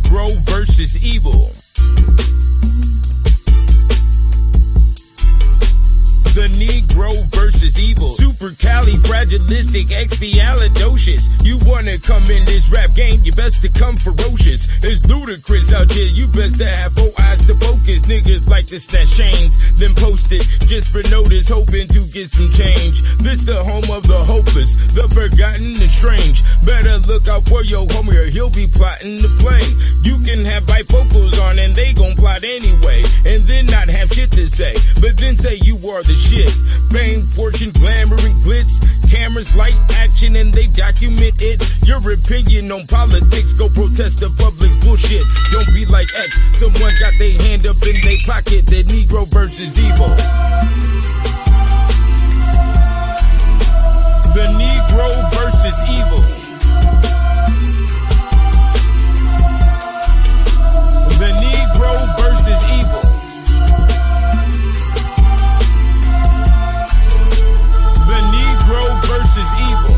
Negro versus evil. The Negro versus evil. Supercalifragilisticexpialidocious. You wanna come in this rap game, you best to come ferocious. It's ludicrous out here, you best to have 4 eyes to focus. Niggas like to snatch chains, then post it just for notice, hoping to get some change. This the home of the hopeless, the forgotten and strange. Better look out for your homie or he'll be plotting to play. You can have bifocals on and they gon' plot anyway, and then not have shit to say, but then say you are the shit. Fame, fortune, glamour, and glitz. Cameras, light, action, and they document it. Your opinion on politics, go protest the public's bullshit. Don't be like X, someone got their hand up in their pocket. The Negro versus evil. The Negro versus evil. The Negro versus evil. The Negro versus evil.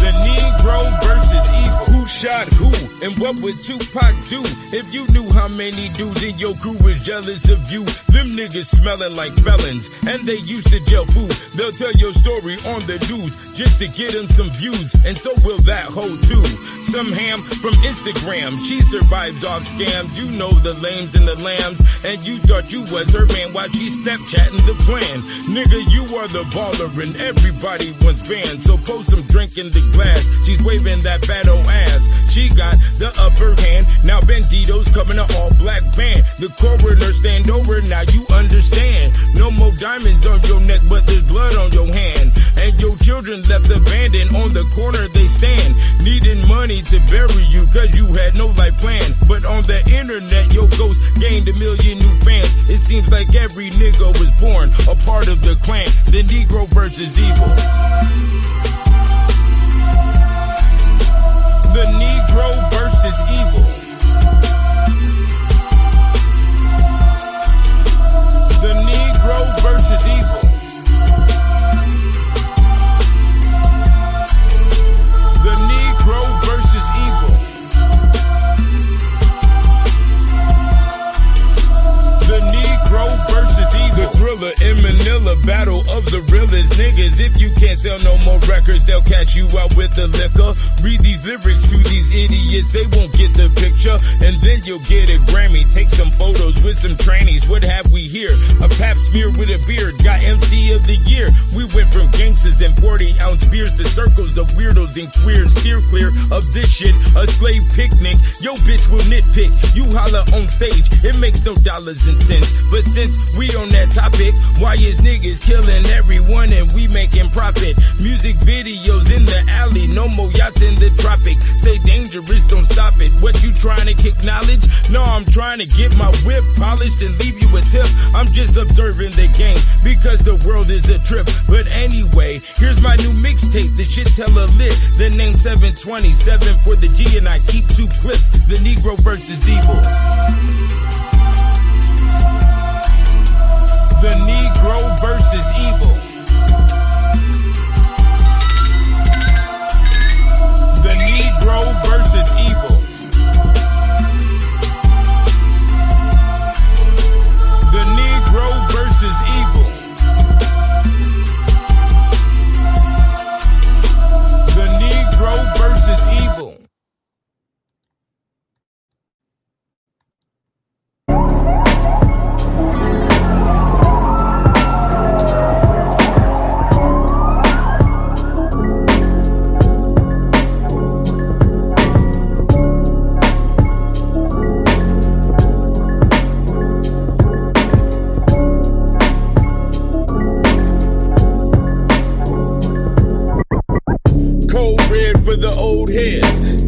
The Negro versus evil. Who shot who? And what would Tupac do if you knew how many dudes in your crew was jealous of you? Them niggas smelling like felons, and they used to jail food. They'll tell your story on the news just to get them some views, and so will that hoe too. Some ham from Instagram, she survives off scams. You know the lames and the lambs, and you thought you was her man while she Snapchatting the plan. Nigga, you are the baller and everybody wants banned, so pour some drink in the glass. She's waving that fat old ass. She got the upper hand. Now Bandito's coming to all black band. The coroner stand over, now you understand. No more diamonds on your neck, but there's blood on your hand. And your children left abandoned on the corner they stand, needing money to bury you cause you had no life plan. But on the internet your ghost gained 1 million new fans. It seems like every nigga was born a part of the clan. The Negro versus evil. The Negro versus evil. The Negro versus evil. The Negro versus evil. The Negro versus evil. The Thriller in Manila, battle of the realest niggas. If you can't sell no more records, they'll catch you out with the liquor. Read these lyrics to these idiots, they won't get the picture. And then you'll get a Grammy. Take some photos with some trannies. What have we here? A pap smear with a beard, got MC of the year. We went from gangsters and 40-ounce beers to circles of weirdos and queers. Steer clear of this shit, a slave picnic. Yo bitch will nitpick, you holler on stage. It makes no dollars and cents, but since we on that topic, why is niggas killing everyone and we making profit? Music videos in the alley, no more yachts in the tropic. Stay dangerous, don't stop it. What you trying to kick knowledge? No, I'm trying to get my whip polished and leave you a tip. I'm just observing the game because the world is a trip. But anyway, here's my new mixtape. The shit's hella lit. The name 727 for the G and I keep 2 clips. The Negro versus evil. The Negro versus evil. The Negro versus evil. The Negro versus evil. The Negro versus evil.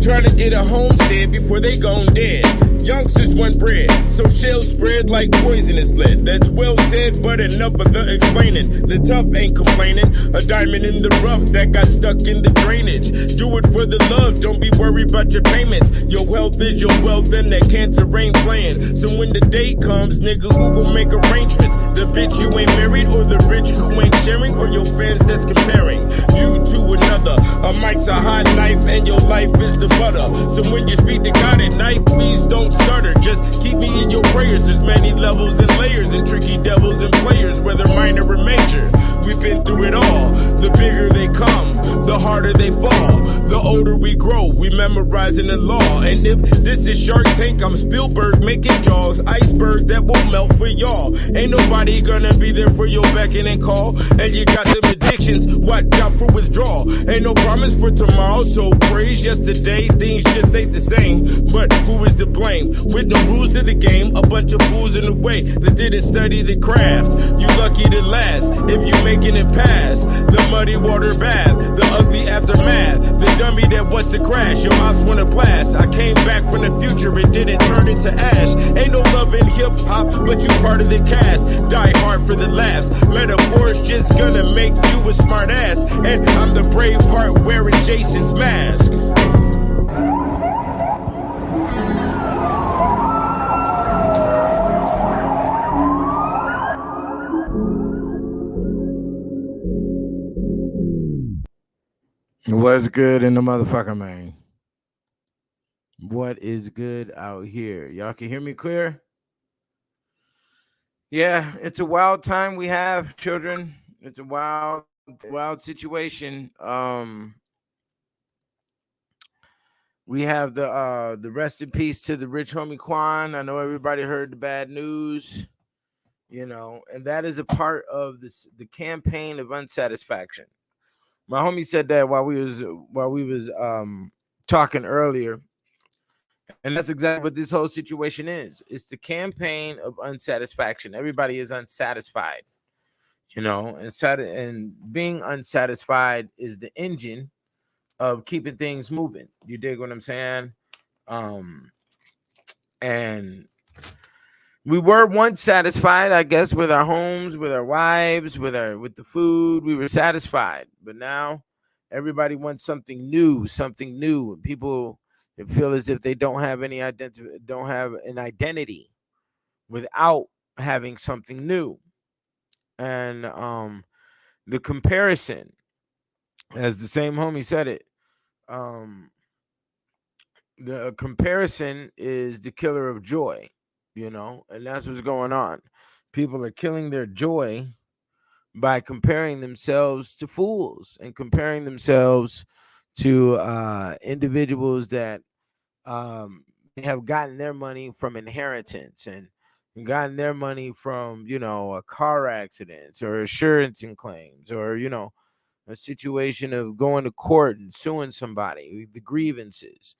Trying to get a homestead before they gone dead. Youngsters want bread, so shells spread like poisonous lead. That's well said, but enough of the explaining. The tough ain't complaining. A diamond in the rough that got stuck in the drainage. Do it for the love, don't be worried about your payments. Your health is your wealth and that cancer ain't playing. So when the day comes, nigga, who gon' make arrangements? The bitch you ain't married, or the rich who ain't sharing, or your fans that's comparing you to another. A mic's a hot knife and your life is the butter. So when you speak to God at night, please don't stutter. Just keep me in your prayers. There's many levels and layers and tricky devils and players, whether minor or major. We've been through it all. The bigger they come, the harder they fall. The older we grow, we memorizing the law. And if this is Shark Tank, I'm Spielberg making jaws. Iceberg that will melt for y'all. Ain't nobody gonna be there for your beckon and call. And you got them addictions, watch out for withdrawal. Ain't no promise for tomorrow, so praise yesterday. Things just ain't the same, but who is to blame? With no rules to the game, a bunch of fools in the way that didn't study the craft. You lucky to last if you making it past the muddy water bath, the ugly aftermath, the dummy that wants to crash. Your ops wanna blast. I came back from the future, it didn't turn into ash. Ain't no love in hip hop, but you part of the cast. Die hard for the laughs. Metaphors just gonna make you a smart ass. And I'm the brave heart wearing Jason's mask. What's good in the motherfucker, man? What is good out here? Y'all can hear me clear? Yeah, it's a wild time we have, children. It's a wild situation. We have the rest in peace to the rich homie Quan. I know everybody heard the bad news, and that is a part of the campaign of unsatisfaction. My homie said that while we was talking earlier, and that's exactly what this whole situation is. It's the campaign of unsatisfaction. Everybody is unsatisfied, and being unsatisfied is the engine of keeping things moving. You dig what I'm saying? And we were once satisfied, I guess, with our homes, with our wives, with the food. We were satisfied, but now everybody wants something new. People feel as if they don't have an identity without having something new. And the comparison, as the same homie said it, the comparison is the killer of joy. And that's what's going on. People are killing their joy by comparing themselves to fools and comparing themselves to individuals that have gotten their money from inheritance and gotten their money from, a car accidents or insurance and claims, or, a situation of going to court and suing somebody, the grievances.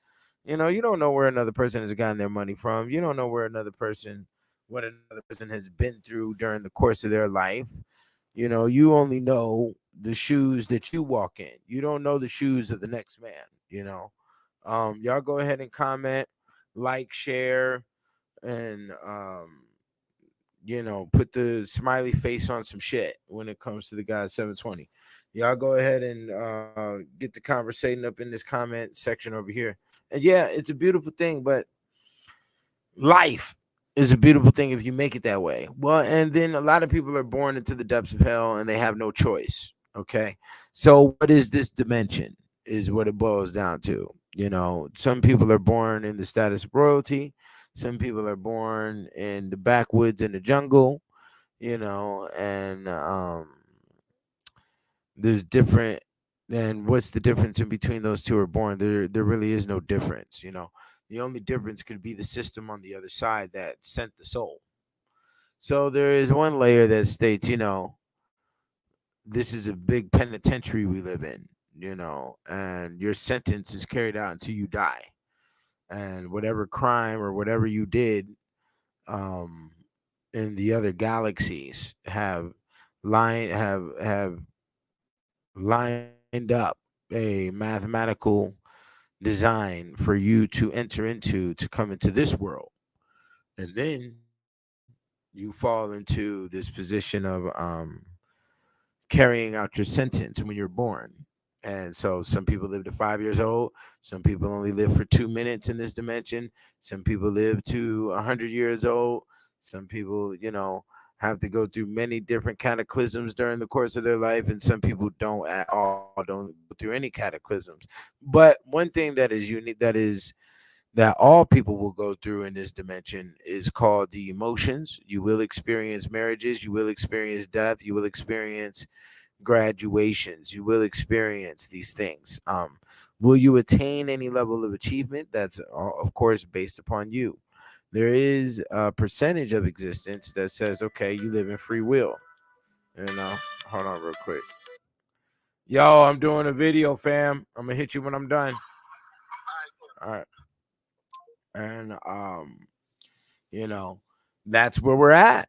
You don't know where another person has gotten their money from. You don't know what another person has been through during the course of their life. You only know the shoes that you walk in. You don't know the shoes of the next man. Y'all go ahead and comment, like, share, and put the smiley face on some shit when it comes to the guy 720. Y'all go ahead and get the conversating up in this comment section over here. And yeah, it's a beautiful thing, but life is a beautiful thing if you make it that way. Well, and then a lot of people are born into the depths of hell and they have no choice. Okay. So what is this dimension is what it boils down to. Some people are born in the status of royalty. Some people are born in the backwoods in the jungle, and there's different. And what's the difference in between those two are born? There really is no difference. The only difference could be the system on the other side that sent the soul. So there is one layer that states, this is a big penitentiary we live in, and your sentence is carried out until you die. And whatever crime or whatever you did in the other galaxies have lined up a mathematical design for you to enter into, to come into this world. And then you fall into this position of carrying out your sentence when you're born. And so some people live to 5 years old. Some people only live for 2 minutes in this dimension. Some people live to 100 years old. Some people, have to go through many different cataclysms during the course of their life. And some people don't at all, don't go through any cataclysms. But one thing that is unique, that all people will go through in this dimension is called the emotions. You will experience marriages, you will experience death, you will experience graduations, you will experience these things. Will you attain any level of achievement? That's of course based upon you. There is a percentage of existence that says, okay, you live in free will. Hold on real quick. Yo, I'm doing a video, fam. I'm gonna hit you when I'm done. All right. And you know, that's where we're at.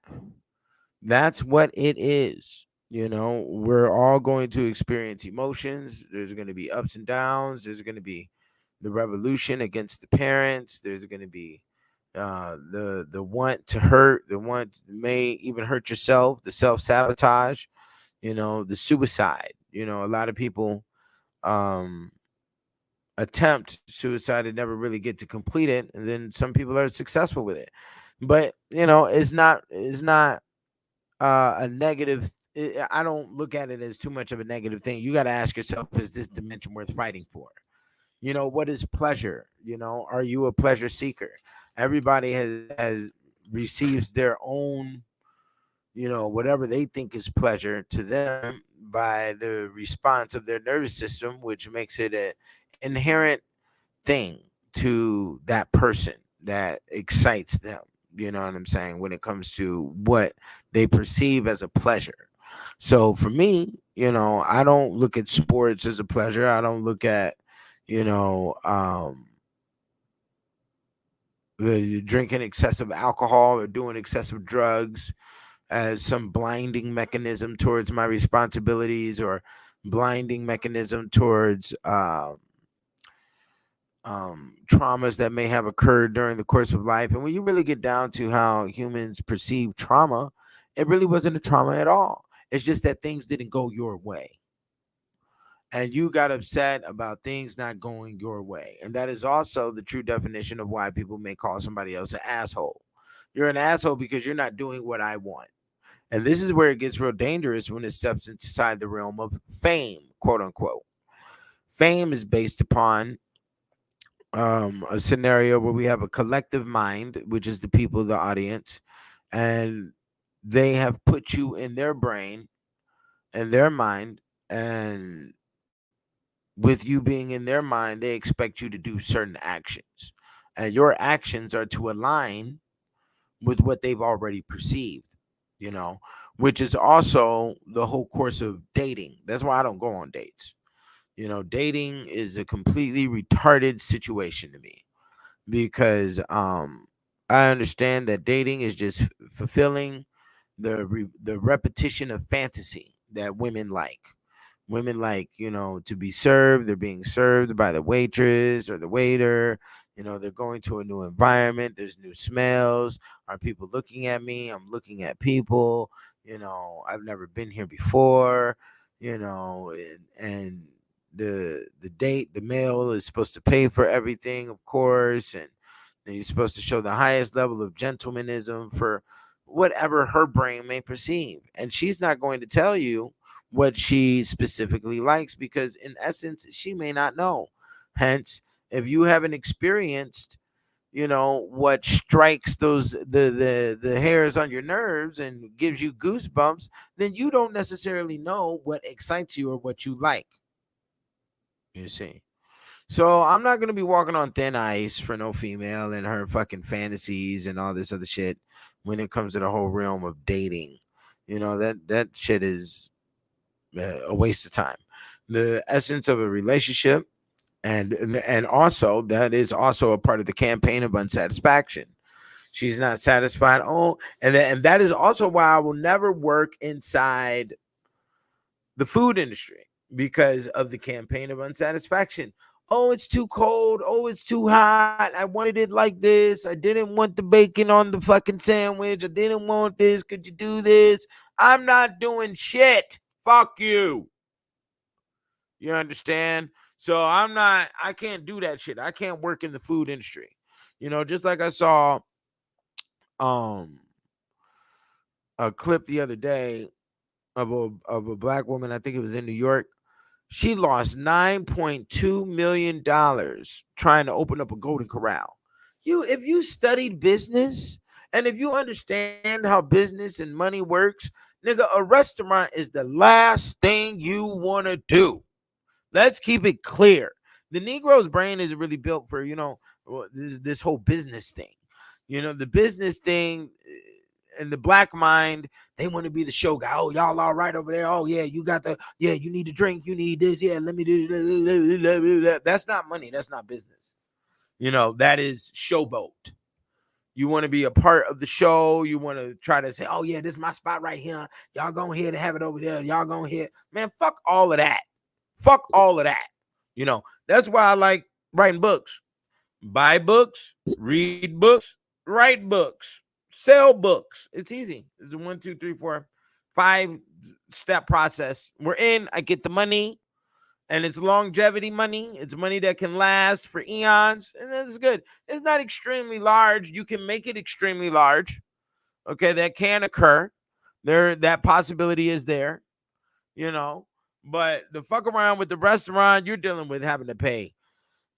That's what it is. We're all going to experience emotions. There's going to be ups and downs. There's going to be the revolution against the parents. There's going to be the want to hurt, the want may even hurt yourself, the self sabotage. The suicide. A lot of people um, attempt suicide and never really get to complete it, and then some people are successful with it. But it's not a negative. I don't look at it as too much of a negative thing. You got to ask yourself, is this dimension worth fighting for? What is pleasure? Are you a pleasure seeker? Everybody has receives their own, whatever they think is pleasure to them by the response of their nervous system, which makes it an inherent thing to that person that excites them. You know what I'm saying? When it comes to what they perceive as a pleasure. So for me, I don't look at sports as a pleasure. I don't look at, you know, um, drinking excessive alcohol or doing excessive drugs as some blinding mechanism towards my responsibilities, or blinding mechanism towards traumas that may have occurred during the course of life. And when you really get down to how humans perceive trauma, it really wasn't a trauma at all. It's just that things didn't go your way. And you got upset about things not going your way. And that is also the true definition of why people may call somebody else an asshole. You're an asshole because you're not doing what I want. And this is where it gets real dangerous when it steps inside the realm of fame, quote unquote. Fame is based upon a scenario where we have a collective mind, which is the people, the audience, and they have put you in their brain and their mind, and with you being in their mind, they expect you to do certain actions, and your actions are to align with what they've already perceived, you know, which is also the whole course of dating. That's why I don't go on dates. Dating is a completely retarded situation to me, because I understand that dating is just fulfilling the repetition of fantasy that women like. Women like, to be served. They're being served by the waitress or the waiter. They're going to a new environment. There's new smells. Are people looking at me? I'm looking at people. I've never been here before. And the male is supposed to pay for everything, of course, and he's supposed to show the highest level of gentlemanism for whatever her brain may perceive. And she's not going to tell you what she specifically likes, because in essence she may not know. Hence, if you haven't experienced what strikes the hairs on your nerves and gives you goosebumps, then you don't necessarily know what excites you or what you like, you see. So I'm not gonna be walking on thin ice for no female and her fucking fantasies and all this other shit when it comes to the whole realm of dating. That shit is a waste of time. The essence of a relationship, and also that is also a part of the campaign of unsatisfaction. She's not satisfied. Oh, and that is also why I will never work inside the food industry, because of the campaign of unsatisfaction. Oh, it's too cold. Oh, it's too hot. I wanted it like this. I didn't want the bacon on the fucking sandwich. I didn't want this. Could you do this? I'm not doing shit. Fuck you. You understand? So I can't do that shit. I can't work in the food industry. Just like I saw um a clip the other day of a black woman, I think it was in New York. She lost $9.2 million trying to open up a Golden Corral. If you studied business and if you understand how business and money works, nigga, a restaurant is the last thing you want to do. Let's keep it clear. The Negro's brain is really built for, this whole business thing. The business thing and the black mind, they want to be the show guy. Oh, y'all all right over there? Oh, yeah, you need to drink. You need this. Yeah, let me do that. That's not money. That's not business. That is showboat. You want to be a part of the show. You want to try to say, oh, yeah, this is my spot right here. Y'all go ahead and have it over there. Y'all go ahead. Man, fuck all of that. Fuck all of that. That's why I like writing books. Buy books, read books, write books, sell books. It's easy. It's a 1, 2, 3, 4, 5-step process. We're in. I get the money, and it's longevity money. It's money that can last for eons, and that's good. It's not extremely large. You can make it extremely large. Okay, that can occur. That possibility is there. But the fuck around with the restaurant, you're dealing with having to pay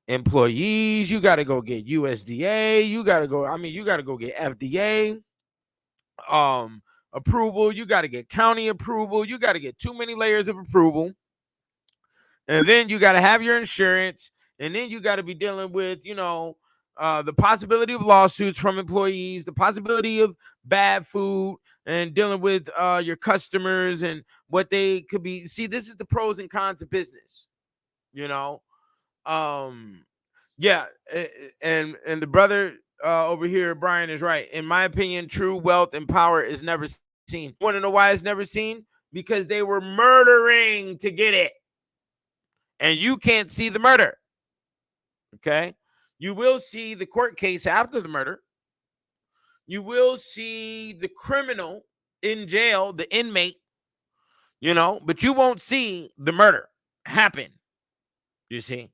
employees. You got to go get USDA. You got to go get FDA approval. You got to get county approval. You got to get too many layers of approval. And then you got to have your insurance. And then you got to be dealing with, the possibility of lawsuits from employees, the possibility of bad food, and dealing with your customers and what they could be. See, this is the pros and cons of business, yeah. And the brother over here, Brian, is right. In my opinion, true wealth and power is never seen. Want to know why it's never seen? Because they were murdering to get it. And you can't see the murder. Okay? You will see the court case after the murder. You will see the criminal in jail, the inmate, but you won't see the murder happen. You see?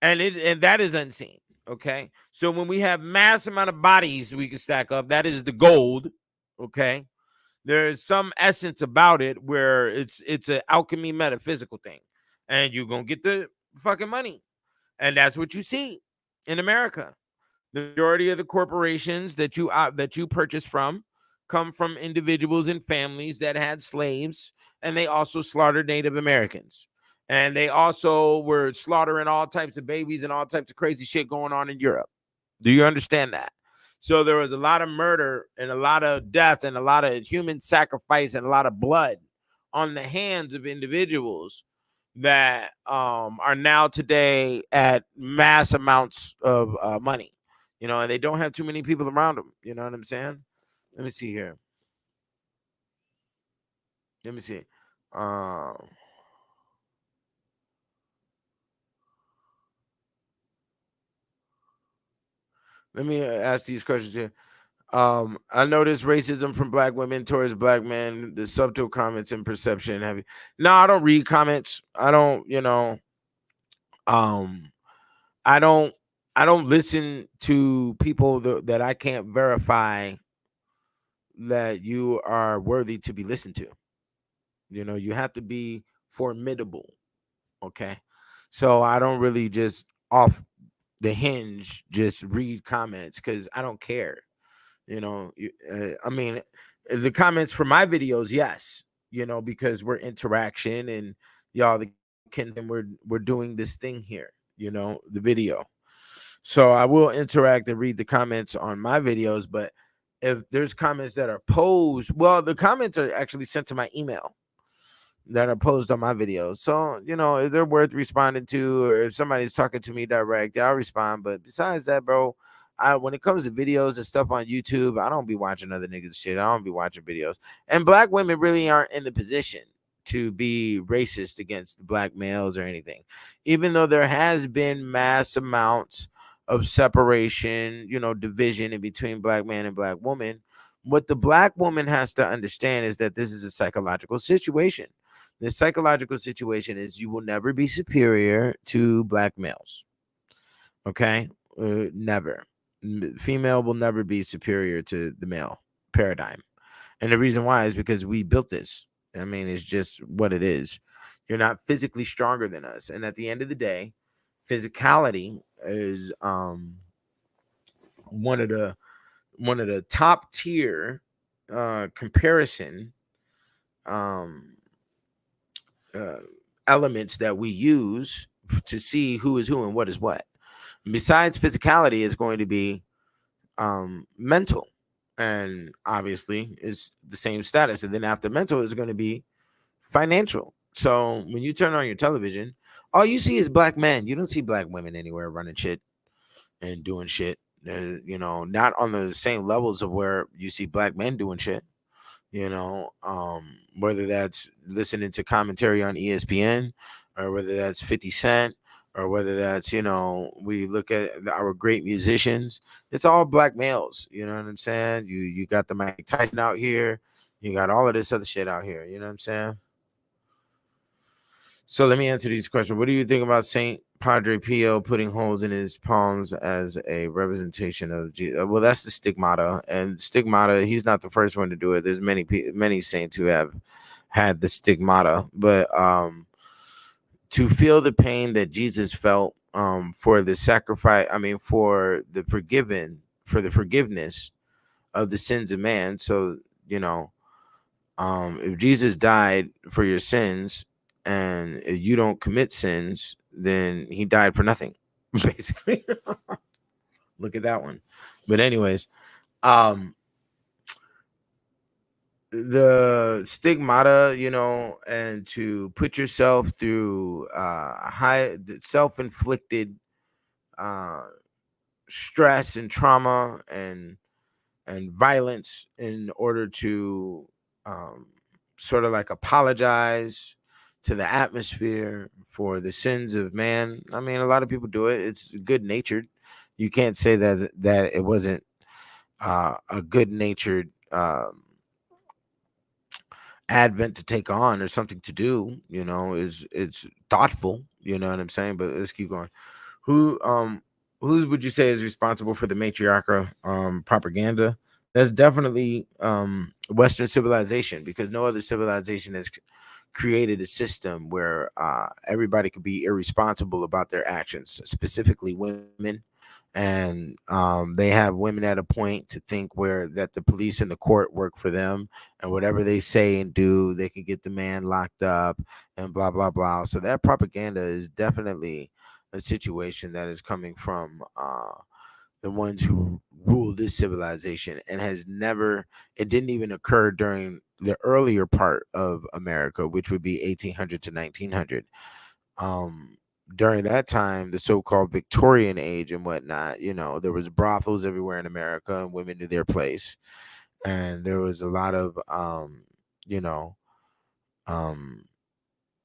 And that is unseen. Okay. So when we have mass amount of bodies we can stack up, that is the gold. Okay. There is some essence about it where it's an alchemy metaphysical thing. And you're gonna get the fucking money. And that's what you see in America. The majority of the corporations that you purchase from come from individuals and families that had slaves, and they also slaughtered Native Americans. And they also were slaughtering all types of babies and all types of crazy shit going on in Europe. Do you understand that? So there was a lot of murder and a lot of death and a lot of human sacrifice and a lot of blood on the hands of individuals that are now today at mass amounts of money, and they don't have too many people around them. You know what I'm saying? Let me see here. Let me see. Let me ask these questions here. I noticed racism from black women towards black men, the subtle comments and perception. No, I don't read comments. I don't, um, I don't, I don't listen to people that I can't verify that you are worthy to be listened to. You have to be formidable. Okay. So I don't really just off the hinge just read comments because I don't care. I mean, the comments for my videos, yes, because we're interaction and y'all the kin and we're doing this thing here, the video. So I will interact and read the comments on my videos, but if there's comments that are posed, well, the comments are actually sent to my email that are posed on my videos. So, if they're worth responding to, or if somebody's talking to me direct, I'll respond. But besides that, bro, when it comes to videos and stuff on YouTube, I don't be watching other niggas shit. I don't be watching videos. And black women really aren't in the position to be racist against black males or anything, even though there has been mass amounts of separation, division in between black man and black woman. What the black woman has to understand is that this is a psychological situation. The psychological situation is you will never be superior to black males. Okay? Never. Female will never be superior to the male paradigm. And the reason why is because we built this. I mean, it's just what it is. You're not physically stronger than us. And at the end of the day, physicality is one of the top tier comparison um uh, elements that we use to see who is who and what is what. Besides physicality is going to be mental, and obviously it's the same status. And then after mental is going to be financial. So when you turn on your television, all you see is black men. You don't see black women anywhere running shit and doing shit. Not on the same levels of where you see black men doing shit. Whether that's listening to commentary on ESPN, or whether that's 50 Cent, or whether that's, we look at our great musicians, it's all black males. You know what I'm saying? You got the Mike Tyson out here, you got all of this other shit out here. You know what I'm saying? So let me answer these questions. What do you think about Saint Padre Pio putting holes in his palms as a representation of Jesus? Well, that's the stigmata, and stigmata. He's not the first one to do it. There's many saints who have had the stigmata, but to feel the pain that Jesus felt for the sacrifice. I mean, for the forgiveness of the sins of man. So if Jesus died for your sins and you don't commit sins, then he died for nothing, basically. Look at that one. But anyways, the stigmata, and to put yourself through high self-inflicted stress and trauma and violence in order to sort of like apologize to the atmosphere for the sins of man. I mean, a lot of people do it. It's good natured. You can't say that it wasn't a good natured advent to take on or something to do. It's thoughtful. You know what I'm saying? But let's keep going. Who would you say is responsible for the matriarchal propaganda? That's definitely Western civilization, because no other civilization has created a system where everybody could be irresponsible about their actions, specifically women. And they have women at a point to think where that the police and the court work for them, and whatever they say and do, they can get the man locked up and blah blah blah. So that propaganda is definitely a situation that is coming from the ones who rule this civilization, and it didn't even occur during the earlier part of America, which would be 1800 to 1900. During that time, the so-called Victorian age and whatnot, there was brothels everywhere in America, and women knew their place. And there was a lot of, you know, um,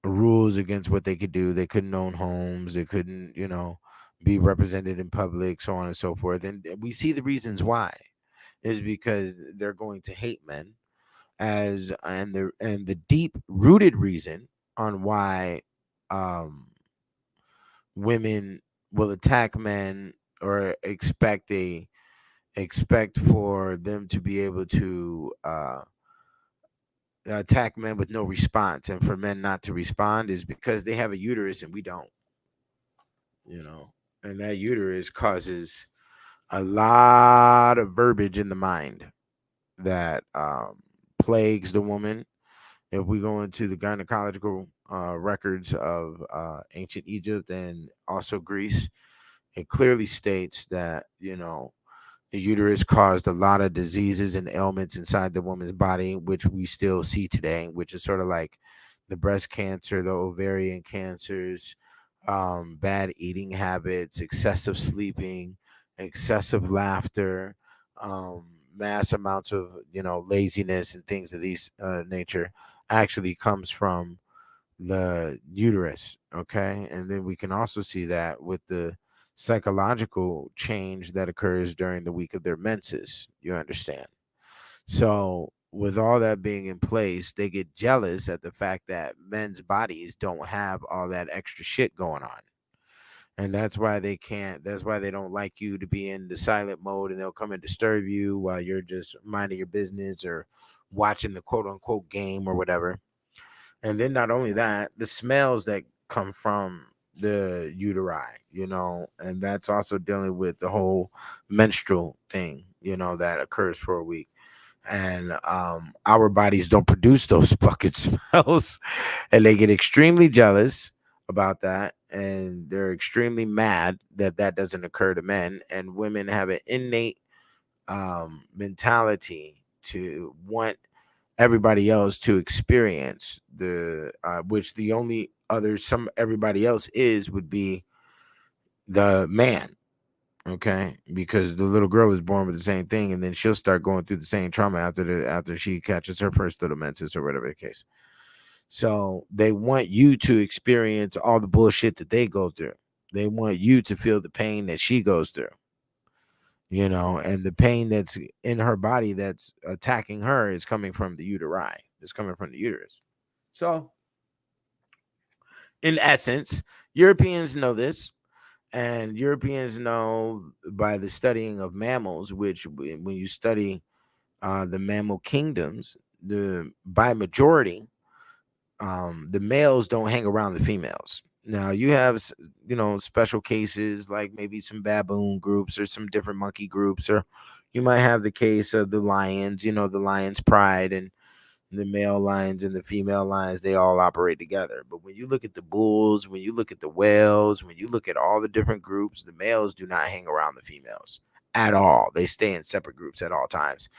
rules against what they could do. They couldn't own homes. They couldn't, be represented in public, so on and so forth. And we see the reasons why is because they're going to hate men, and the deep rooted reason on why women will attack men or expect for them to be able to attack men with no response, and for men not to respond, is because they have a uterus and we don't. And that uterus causes a lot of verbiage in the mind that plagues the woman. If we go into the gynecological records of ancient Egypt and also Greece, it clearly states that, the uterus caused a lot of diseases and ailments inside the woman's body, which we still see today, which is sort of like the breast cancer, the ovarian cancers, bad eating habits, excessive sleeping, excessive laughter, mass amounts of, laziness and things of these nature. actually comes from the uterus. Okay. And then we can also see that with the psychological change that occurs during the week of their menses. You understand? So, with all that being in place, they get jealous at the fact that men's bodies don't have all that extra shit going on. And that's why they can't, that's why they don't like you to be in the silent mode, and they'll come and disturb you while you're just minding your business or watching the quote unquote game or whatever. And then not only that, the smells that come from the uteri, and that's also dealing with the whole menstrual thing, that occurs for a week. And our bodies don't produce those fucking smells, and they get extremely jealous about that, and they're extremely mad that that doesn't occur to men. And women have an innate mentality to want everybody else to experience the which the only other some everybody else is would be the man. Okay, because the little girl is born with the same thing, and then she'll start going through the same trauma after she catches her first little menses or whatever the case. So they want you to experience all the bullshit that they go through. They want you to feel the pain that she goes through, and the pain that's in her body that's attacking her is coming from the uteri. It's coming from the uterus. So, in essence, Europeans know this, and Europeans know by the studying of mammals, which when you study the mammal kingdoms, the by majority, the males don't hang around the females. Now you have, special cases like maybe some baboon groups or some different monkey groups, or you might have the case of the lions, the lion's pride, and the male lions and the female lions, they all operate together. But when you look at the bulls, when you look at the whales, when you look at all the different groups, the males do not hang around the females at all. They stay in separate groups at all times.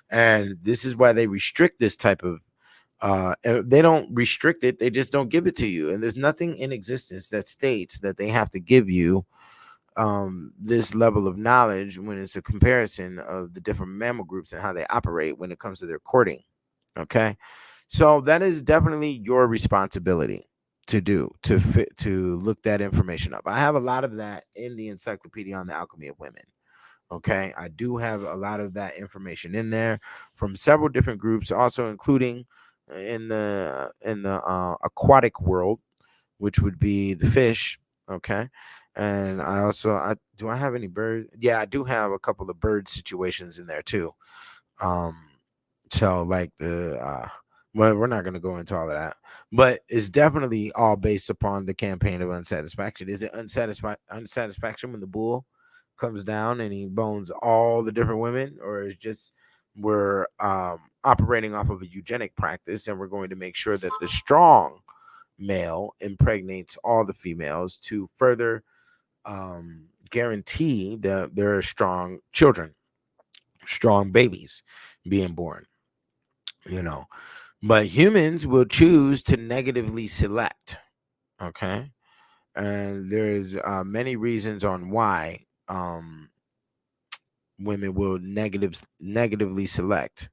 And this is why they restrict this type of they don't restrict it, they just don't give it to you. And there's nothing in existence that states that they have to give you this level of knowledge when it's a comparison of the different mammal groups and how they operate when it comes to their courting. Okay, so that is definitely your responsibility to do to look that information up. I have a lot of that in the Encyclopedia on the Alchemy of Women. Okay, I do have a lot of that information in there from several different groups, also including in the aquatic world, which would be the fish. Okay, and I do I have any bird? Yeah, I do have a couple of bird situations in there too. Um, so like well, we're not going to go into all of that, but it's definitely all based upon the campaign of unsatisfaction. Is it unsatisfaction when the bull comes down and he bones all the different women, or is just we're operating off of a eugenic practice, and we're going to make sure that the strong male impregnates all the females to further guarantee that there are strong children, strong babies being born, you know. But humans will choose to negatively select. Okay. And there's many reasons on why women will negatively select.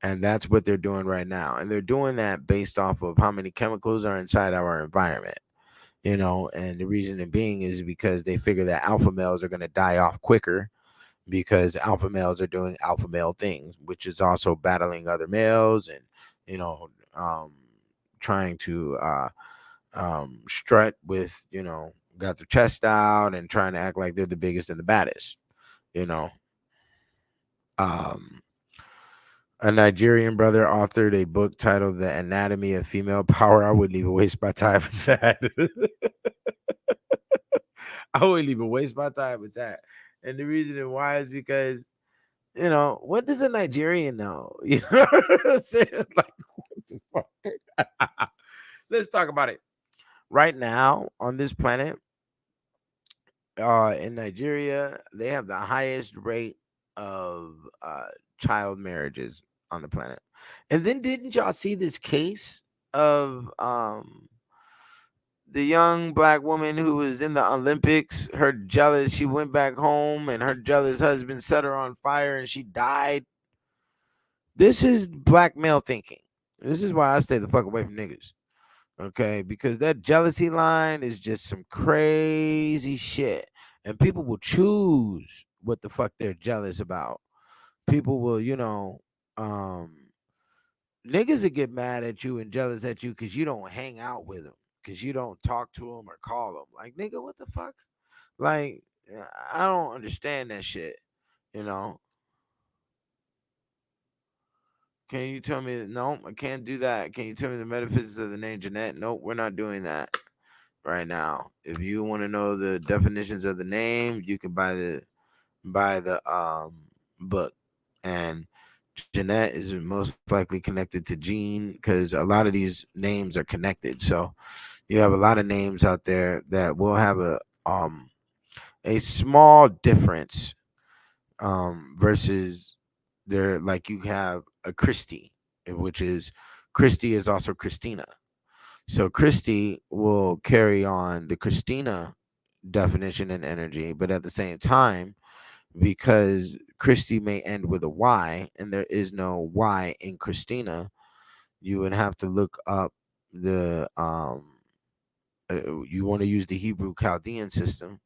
And that's what they're doing right now. And they're doing that based off of how many chemicals are inside our environment, and the reason being is because they figure that alpha males are going to die off quicker, because alpha males are doing alpha male things, which is also battling other males and, you know, um, trying to strut with, got their chest out and trying to act like they're the biggest and the baddest, you know. Um, a Nigerian brother authored a book titled The Anatomy of Female Power. I wouldn't even waste my time with that. I wouldn't even waste my time with that. And the reason why is because, what does a Nigerian know? You know what I'm saying? Like, what the fuck? Let's talk about it. Right now on this planet, in Nigeria, they have the highest rate of child marriages on the planet. And then didn't y'all see this case of the young black woman who was in the Olympics? Her jealous, she went back home and her jealous husband set her on fire and she died. This is black male thinking. This is why I stay the fuck away from niggas. Okay, because that jealousy line is just some crazy shit. And people will choose what the fuck they're jealous about. People will, niggas will get mad at you and jealous at you because you don't hang out with them, because you don't talk to them or call them. Like, nigga, what the fuck? Like, I don't understand that shit. You know, can you tell me? No, I can't do that. Can you tell me the metaphysics of the name Jeanette? Nope, we're not doing that right now. If you want to know the definitions of the name, you can buy the book. And Jeanette is most likely connected to Jean, because a lot of these names are connected. So you have a lot of names out there that will have a small difference, versus there, like you have a Christy, which is Christy is also Christina. So Christy will carry on the Christina definition and energy, but at the same time, because Christy may end with a Y and there is no Y in Christina, you would have to look up the you want to use the Hebrew Chaldean system,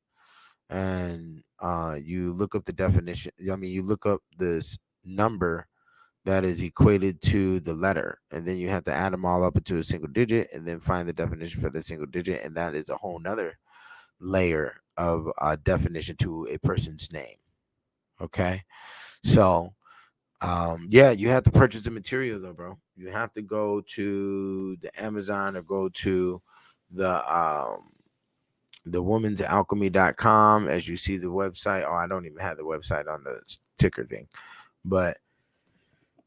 and you look up the definition. I mean, you look up this number that is equated to the letter, and then you have to add them all up into a single digit and then find the definition for the single digit, and that is a whole nother layer of definition to a person's name. Okay, so yeah, you have to purchase the material though, bro. You have to go to the Amazon or go to the womansalchemy.com. As you see the website. Oh, I don't even have the website on the ticker thing, but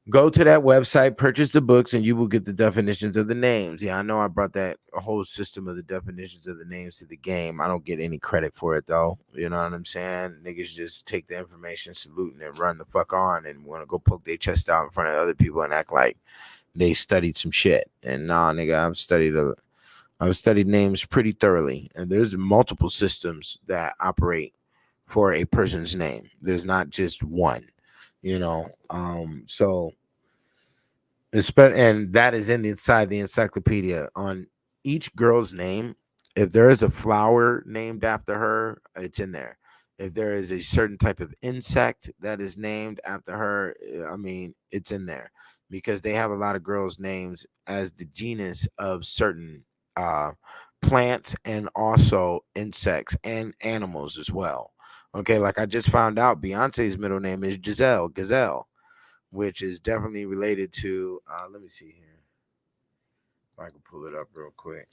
go to that website, purchase the books, and you will get the definitions of the names. Yeah, I know I brought that whole system of the definitions of the names to the game. I don't get any credit for it, though. You know what I'm saying? Niggas just take the information, salute, and then run the fuck on and want to go poke their chest out in front of other people and act like they studied some shit. And nah, nigga, I've studied names pretty thoroughly, and there's multiple systems that operate for a person's name. There's not just one. So and that is inside the encyclopedia. On each girl's name, if there is a flower named after her, it's in there. If there is a certain type of insect that is named after her, I mean, it's in there, because they have a lot of girls' names as the genus of certain plants and also insects and animals as well. Okay, like I just found out Beyonce's middle name is Gazelle, which is definitely related to, let me see here. If I can pull it up real quick.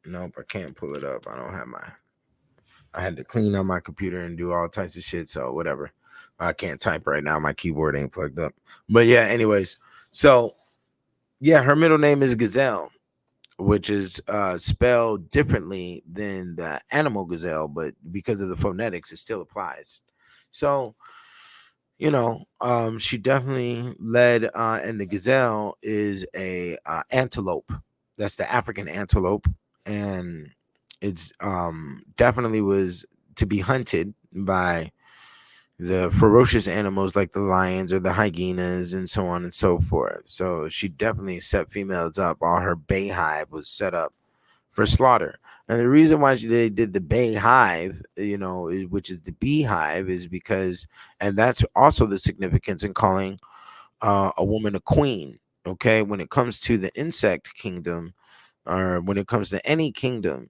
Nope, I can't pull it up. I had to clean out my computer and do all types of shit, so whatever. I can't type right now. My keyboard ain't plugged up. But yeah, anyways. So, yeah, her middle name is Gazelle, which is spelled differently than the animal gazelle, but because of the phonetics, it still applies. So, she definitely led, and the gazelle is a antelope. That's the African antelope, and it's definitely was to be hunted by the ferocious animals like the lions or the hyenas and so on and so forth. So she definitely set females up. All her bay hive was set up for slaughter. And the reason why they did the bay hive, which is the beehive, is because, and that's also the significance in calling a woman a queen. Okay, when it comes to the insect kingdom, or when it comes to any kingdom,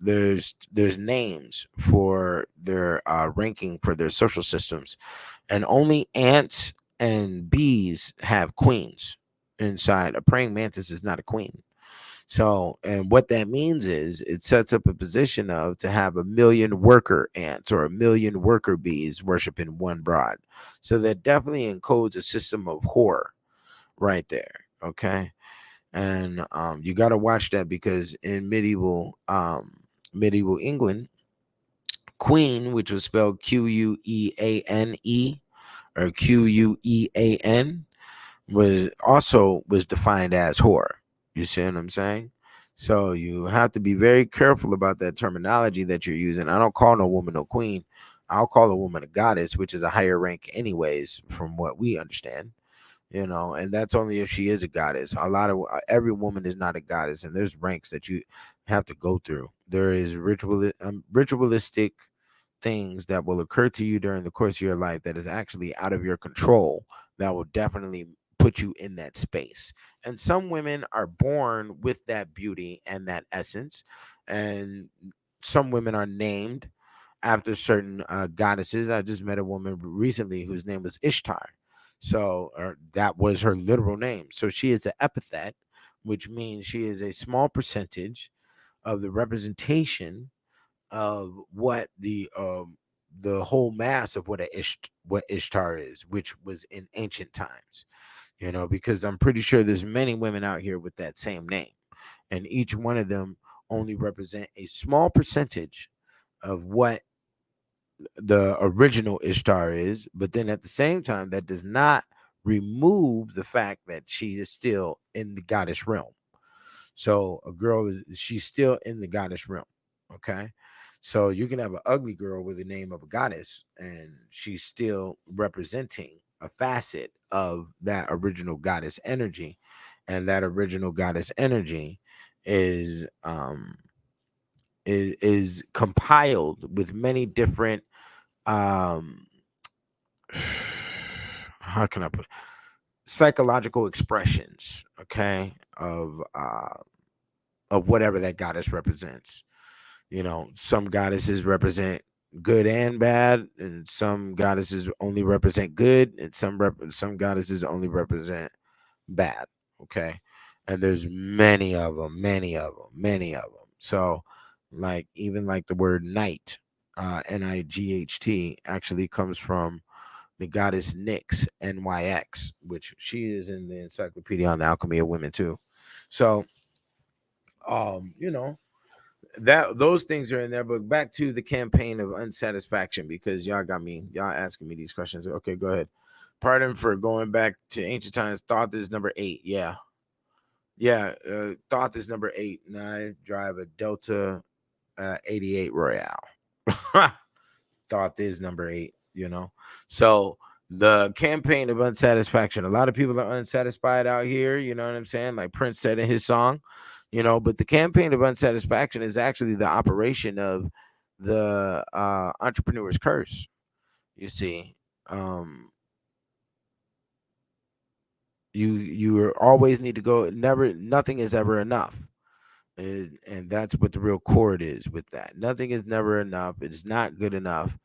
there's names for their ranking for their social systems, and only ants and bees have queens inside. A praying mantis is not a queen. So, and what that means is it sets up a position of to have 1,000,000 worker ants or 1,000,000 worker bees worshiping one broad. So that definitely encodes a system of horror right there. Okay. And you got to watch that, because in medieval England, queen, which was spelled Queane or Quean, was defined as whore. You see what I'm saying? So you have to be very careful about that terminology that you're using. I don't call no woman no queen. I'll call a woman a goddess, which is a higher rank anyways from what we understand, and that's only if she is a goddess. A lot of every woman is not a goddess, and there's ranks that you have to go through. There is ritualistic things that will occur to you during the course of your life that is actually out of your control, that will definitely put you in that space. And some women are born with that beauty and that essence, and some women are named after certain goddesses. I just met a woman recently whose name was Ishtar. So, or that was her literal name. So she is an epithet, which means she is a small percentage of the representation of what the whole mass of what Ishtar is, which was in ancient times. Because I'm pretty sure there's many women out here with that same name, and each one of them only represent a small percentage of what the original Ishtar is. But then at the same time, that does not remove the fact that she is still in the goddess realm. So a girl she's still in the goddess realm. Okay. So you can have an ugly girl with the name of a goddess, and she's still representing a facet of that original goddess energy. And that original goddess energy is is compiled with many different um how can I put psychological expressions, okay, of whatever that goddess represents. Some goddesses represent good and bad, and some goddesses only represent good, and some goddesses only represent bad. Okay, and there's many of them. So, like even like the word night, Night, actually comes from the goddess Nyx, Nyx, which she is in the Encyclopedia on the Alchemy of Women too. So, um, you know, that those things are in there. But back to the campaign of unsatisfaction, because y'all asking me these questions. Okay, go ahead. Pardon for going back to ancient times. Thought is number 8. Yeah. Thought is number 8, and I drive a Delta 88 Royale. Thought is number 8. So the campaign of unsatisfaction. A lot of people are unsatisfied out here. You know what I'm saying? Like Prince said in his song. But the campaign of unsatisfaction is actually the operation of the entrepreneur's curse. You see, um, you always need to go. Never, nothing is ever enough. And that's what the real chord is with that. Nothing is never enough. It's not good enough.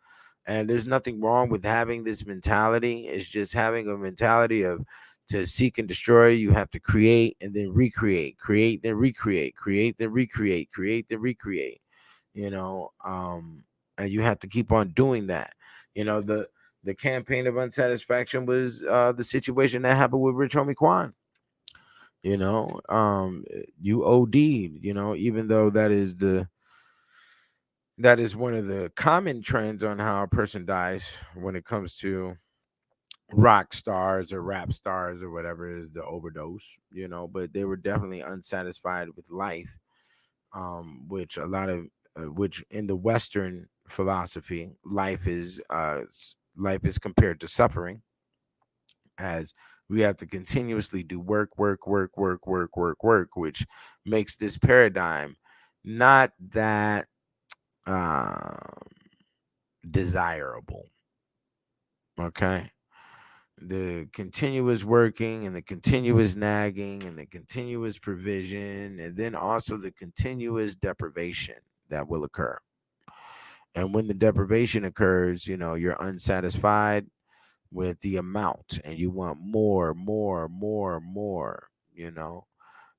And there's nothing wrong with having this mentality. It's just having a mentality of to seek and destroy. You have to create and then recreate, create, then recreate, create, then recreate, create, then recreate, you know. And you have to keep on doing that. The campaign of unsatisfaction was the situation that happened with Rich Homie Quan. You OD'd, even though that is one of the common trends on how a person dies when it comes to rock stars or rap stars or whatever, is the overdose. But they were definitely unsatisfied with life, which a lot of which in the Western philosophy, life is compared to suffering, as we have to continuously do work, which makes this paradigm not that um desirable. Okay. The continuous working and the continuous nagging and the continuous provision, and then also the continuous deprivation that will occur. And when the deprivation occurs, you're unsatisfied with the amount and you want more.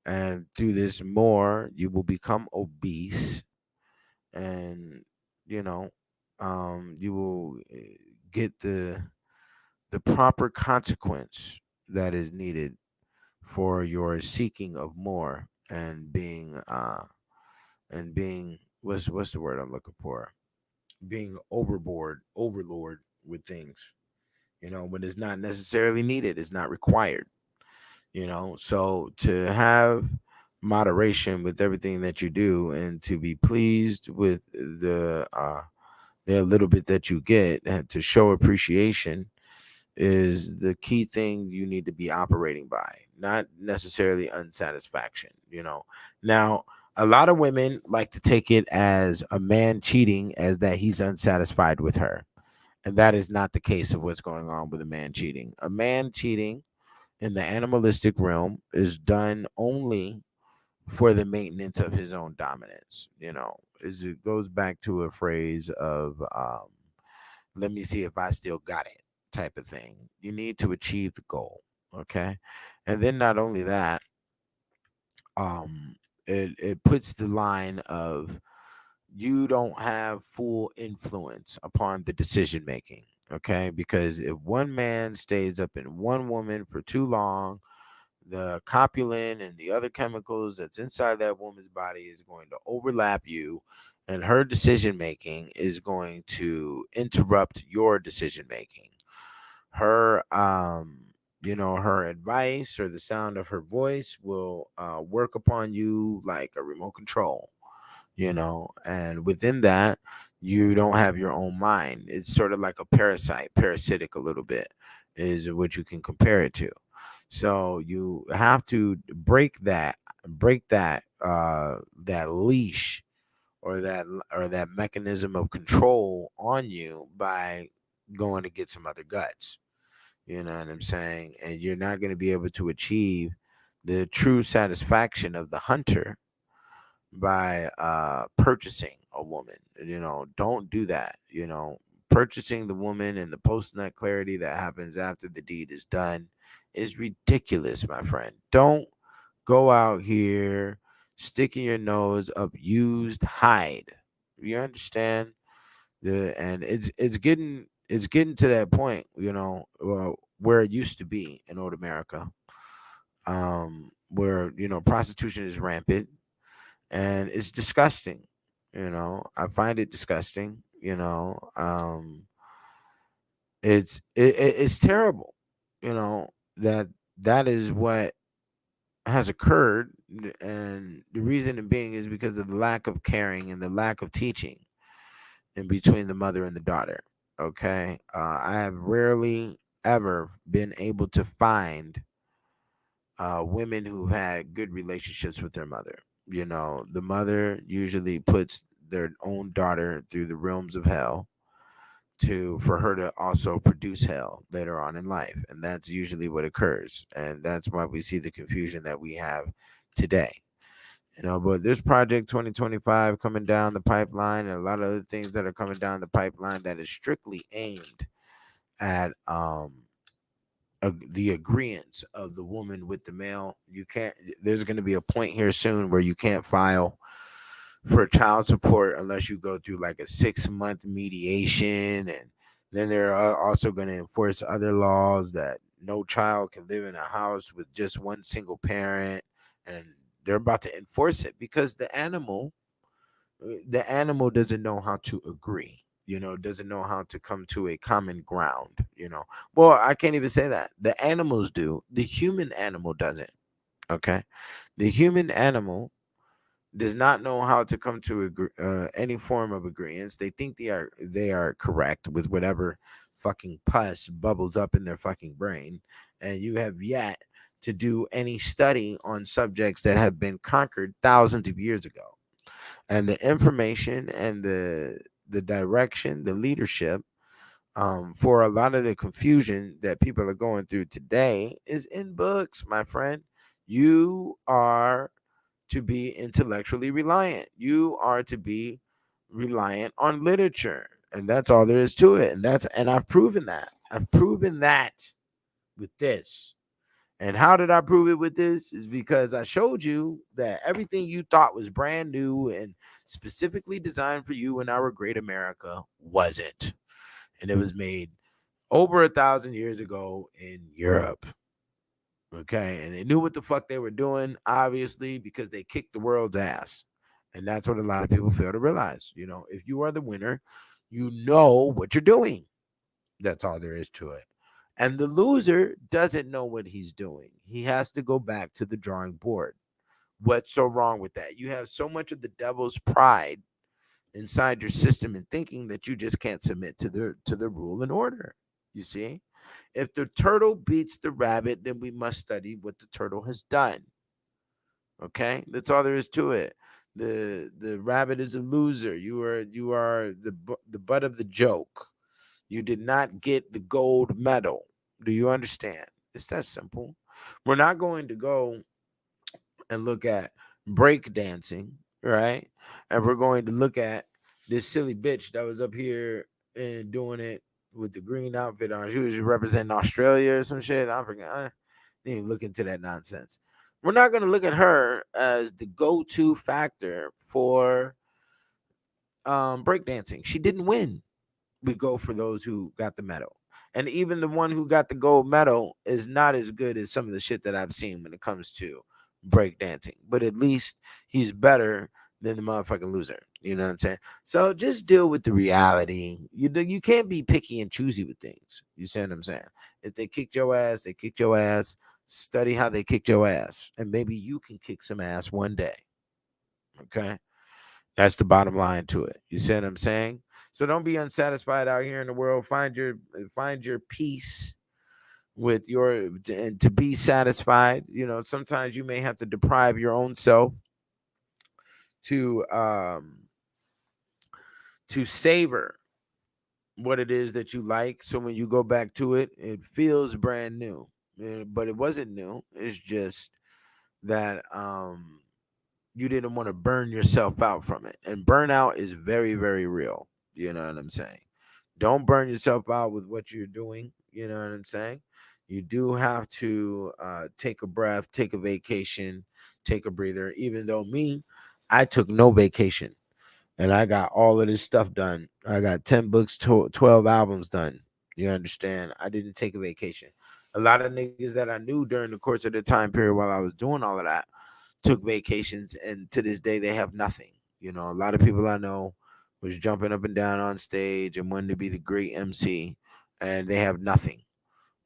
And through this more, you will become obese, and you know, you will get the proper consequence that is needed for your seeking of more, and being what's the word I'm looking for? Being overlord with things, when it's not necessarily needed, it's not required, So to have moderation with everything that you do, and to be pleased with the little bit that you get, to show appreciation is the key thing you need to be operating by, not necessarily unsatisfaction, you know. Now, a lot of women like to take it as a man cheating as that he's unsatisfied with her. And that is not the case of what's going on with a man cheating. A man cheating in the animalistic realm is done only for the maintenance of his own dominance. You know, is it goes back to a phrase of let me see if I still got it type of thing. You need to achieve the goal. Okay. And then not only that, um, it puts the line of you don't have full influence upon the decision making. Okay. Because if one man stays up in one woman for too long, the copulin and the other chemicals that's inside that woman's body is going to overlap you, and her decision making is going to interrupt your decision making. Her you know, her advice or the sound of her voice will work upon you like a remote control, you know. And within that, you don't have your own mind. It's sort of like a parasite, parasitic a little bit is what you can compare it to. So you have to break that leash or that mechanism of control on you by going to get some other guts. You know what I'm saying? And you're not going to be able to achieve the true satisfaction of the hunter by purchasing a woman. You know, don't do that. You know, purchasing the woman and the post nut clarity that happens after the deed is done is ridiculous, my friend. Don't go out here sticking your nose up used hide. You understand? And it's getting to that point, you know, where it used to be in old America, where you know prostitution is rampant and it's disgusting. You know, I find it disgusting. You know, it's terrible. You know that that is what has occurred, and the reason being is because of the lack of caring and the lack of teaching in between the mother and the daughter. Okay, I have rarely ever been able to find women who've had good relationships with their mother. You know, the mother usually puts their own daughter through the realms of hell to for her to also produce hell later on in life, and that's usually what occurs, and that's why we see the confusion that we have today. You know, but this project 2025 coming down the pipeline, and a lot of other things that are coming down the pipeline that is strictly aimed at the agreements of the woman with the male. You can't. There's going to be a point here soon where you can't file for child support unless you go through like a 6 month mediation, and then they're also going to enforce other laws that no child can live in a house with just one single parent, and they're about to enforce it because the animal doesn't know how to agree, you know, doesn't know how to come to a common ground, you know. Well, I can't even say that. The animals do. The human animal doesn't. Okay. The human animal does not know how to come to any form of agreement. They think they are correct with whatever fucking pus bubbles up in their fucking brain, and you have yet to do any study on subjects that have been conquered thousands of years ago. And the information and the direction, the leadership, for a lot of the confusion that people are going through today is in books, my friend. You are to be intellectually reliant. You are to be reliant on literature. And that's all there is to it. And I've proven that. I've proven that with this. And how did I prove it with this? Is because I showed you that everything you thought was brand new and specifically designed for you in our great America wasn't. And it was made over 1,000 years ago in Europe. Okay. And they knew what the fuck they were doing, obviously, because they kicked the world's ass. And that's what a lot of people fail to realize. You know, if you are the winner, you know what you're doing. That's all there is to it. And the loser doesn't know what he's doing. He has to go back to the drawing board. What's so wrong with that? You have so much of the devil's pride inside your system and thinking that you just can't submit to the rule and order. You see, if the turtle beats the rabbit, then we must study what the turtle has done. Okay, that's all there is to it. The rabbit is a loser. You are the butt of the joke. You did not get the gold medal. Do you understand? It's that simple. We're not going to go and look at break dancing, right? And we're going to look at this silly bitch that was up here and doing it with the green outfit on. She was representing Australia or some shit. I forget. I didn't even look into that nonsense. We're not going to look at her as the go-to factor for breakdancing. She didn't win. We go for those who got the medal. And even the one who got the gold medal is not as good as some of the shit that I've seen when it comes to breakdancing. But at least he's better than the motherfucking loser. You know what I'm saying? So just deal with the reality. You can't be picky and choosy with things. You see what I'm saying? If they kicked your ass, they kicked your ass. Study how they kicked your ass. And maybe you can kick some ass one day. Okay? That's the bottom line to it. You see what I'm saying? So don't be unsatisfied out here in the world. Find your peace with your and to be satisfied. You know, sometimes you may have to deprive your own self to savor what it is that you like. So when you go back to it, it feels brand new. But it wasn't new. It's just that you didn't want to burn yourself out from it. And burnout is very, very real. You know what I'm saying? Don't burn yourself out with what you're doing. You know what I'm saying? You do have to take a breath, take a vacation, take a breather. Even though me, I took no vacation and I got all of this stuff done. I got 10 books, 12 albums done. You understand? I didn't take a vacation. A lot of niggas that I knew during the course of the time period while I was doing all of that took vacations, and to this day they have nothing. You know, a lot of people I know was jumping up and down on stage and wanted to be the great MC, and they have nothing.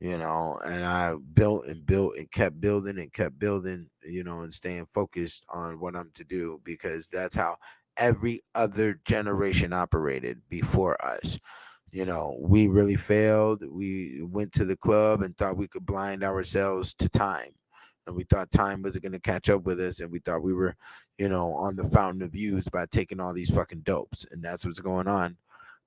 You know, and I built and built and kept building, you know, and staying focused on what I'm to do because that's how every other generation operated before us. You know, we really failed. We went to the club and thought we could blind ourselves to time. And we thought time wasn't going to catch up with us. And we thought we were, you know, on the fountain of youth by taking all these fucking dopes. And that's what's going on.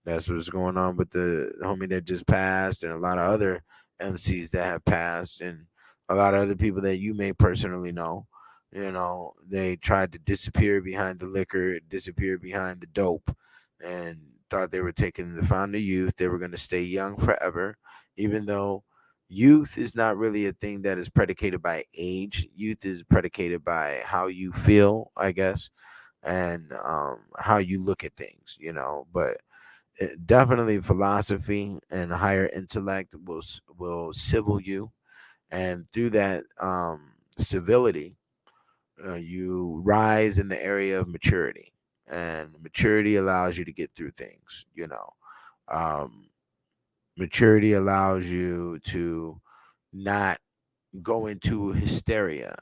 That's what's going on with the homie that just passed and a lot of other MCs that have passed and a lot of other people that you may personally know. You know, they tried to disappear behind the liquor, disappear behind the dope, and thought they were taking the fountain of youth. They were going to stay young forever, even though youth is not really a thing that is predicated by age. Youth is predicated by how you feel, I guess, and how you look at things, you know. But definitely philosophy and higher intellect will civil you, and through that civility you rise in the area of maturity, and maturity allows you to get through things, you know. um, Maturity allows you to not go into hysteria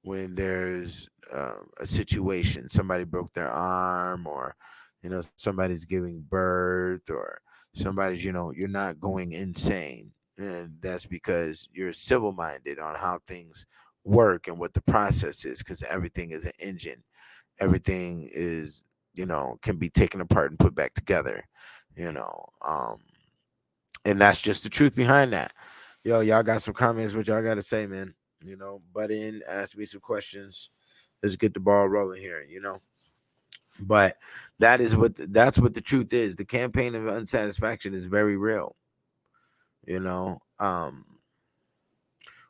when there's a situation, somebody broke their arm, or you know, somebody's giving birth, or somebody's, you know, you're not going insane, and that's because you're civil minded on how things work and what the process is, because everything is an engine. Everything is, you know, can be taken apart and put back together, you know. And that's just the truth behind that. Yo, y'all got some comments? What y'all got to say, man? You know, butt in, ask me some questions. Let's get the ball rolling here. You know, but that's what the truth is. The campaign of unsatisfaction is very real. You know,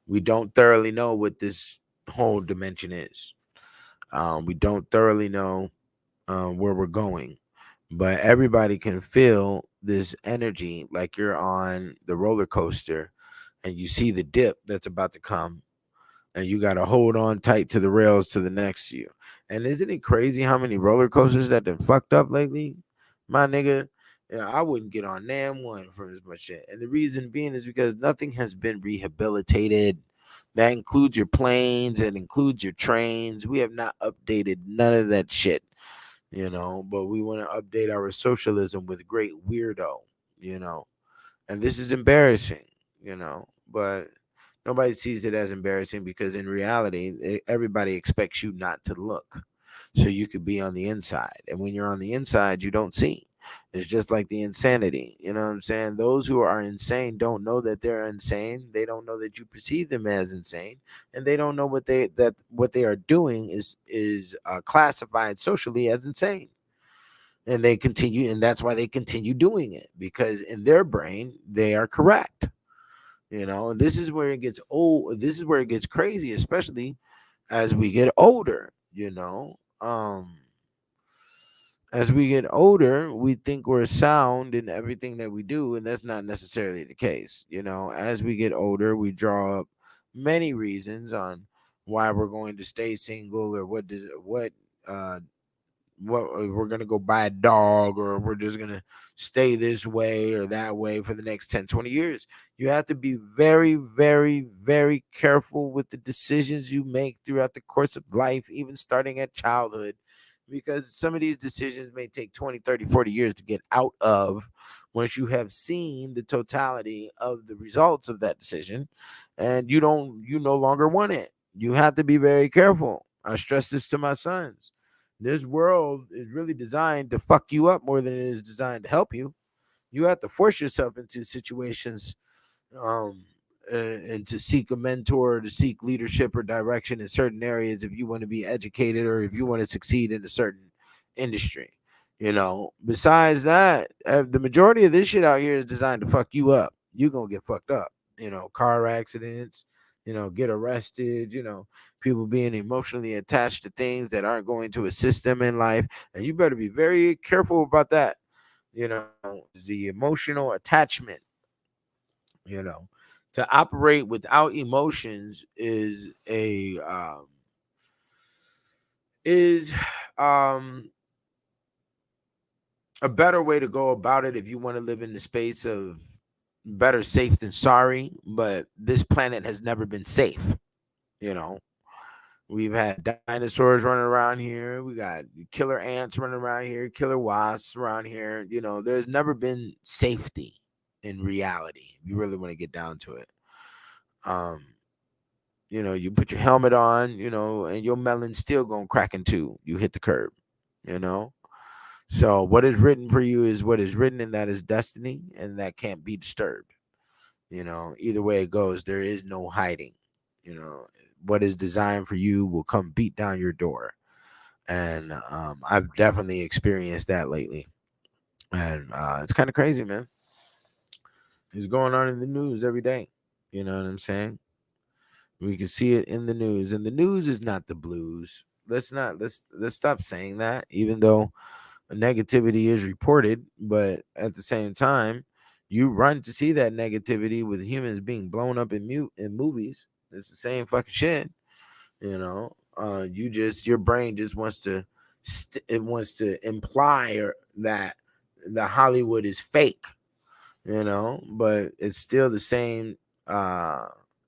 we don't thoroughly know what this whole dimension is. We don't thoroughly know where we're going, but everybody can feel this energy like you're on the roller coaster and you see the dip that's about to come, and you got to hold on tight to the rails to the next to you. And isn't it crazy how many roller coasters that been fucked up lately, my nigga? Yeah, I wouldn't get on damn one for as much shit. And the reason being is because nothing has been rehabilitated. That includes your planes, it includes your trains. We have not updated none of that shit. but we want to update our socialism with great weirdo, you know, and this is embarrassing, but nobody sees it as embarrassing because in reality, everybody expects you not to look so you could be on the inside. And when you're on the inside, you don't see. It's just like the insanity. You know what I'm saying? Those who are insane don't know that they're insane. They don't know that you perceive them as insane, and they don't know what they are doing is classified socially as insane. And they continue, and that's why they continue doing it, because in their brain they are correct. And this is where it gets old. This is where it gets crazy, especially as we get older. As we get older, we think we're sound in everything that we do, and that's not necessarily the case. As we get older, we draw up many reasons on why we're going to stay single, or uh what we're gonna go buy a dog, or we're just gonna stay this way or that way for the next 10, 20 years. You have to be very, very, very careful with the decisions you make throughout the course of life, even starting at childhood, because some of these decisions may take 20, 30, 40 years to get out of once you have seen the totality of the results of that decision, and you no longer want it. You have to be very careful. I stress this to my sons. This world is really designed to fuck you up more than it is designed to help you. You have to force yourself into situations, um, and to seek a mentor, to seek leadership or direction in certain areas if you want to be educated or if you want to succeed in a certain industry. Besides that, the majority of this shit out here is designed to fuck you up. You're going to get fucked up. Car accidents, get arrested, people being emotionally attached to things that aren't going to assist them in life. And you better be very careful about that. The emotional attachment, you know, to operate without emotions is um a better way to go about it if you want to live in the space of better safe than sorry. But this planet has never been safe. you know We've had dinosaurs running around here. We got killer ants running around here, killer wasps around here. There's never been safety in reality. If you really want to get down to it. Um, you put your helmet on, and your melon's still gonna crack in two. You hit the curb, you know. So what is written for you is what is written, and that is destiny, and that can't be disturbed. Either way it goes, there is no hiding. What is designed for you will come beat down your door. And I've definitely experienced that lately. And it's kind of crazy, man. It's going on in the news every day. You know what I'm saying? We can see it in the news, and the news is not the blues. Let's stop saying that, even though negativity is reported, but at the same time, you run to see that negativity with humans being blown up in movies. It's the same fucking shit. Your brain just wants to it wants to imply that the Hollywood is fake, but it's still the same uh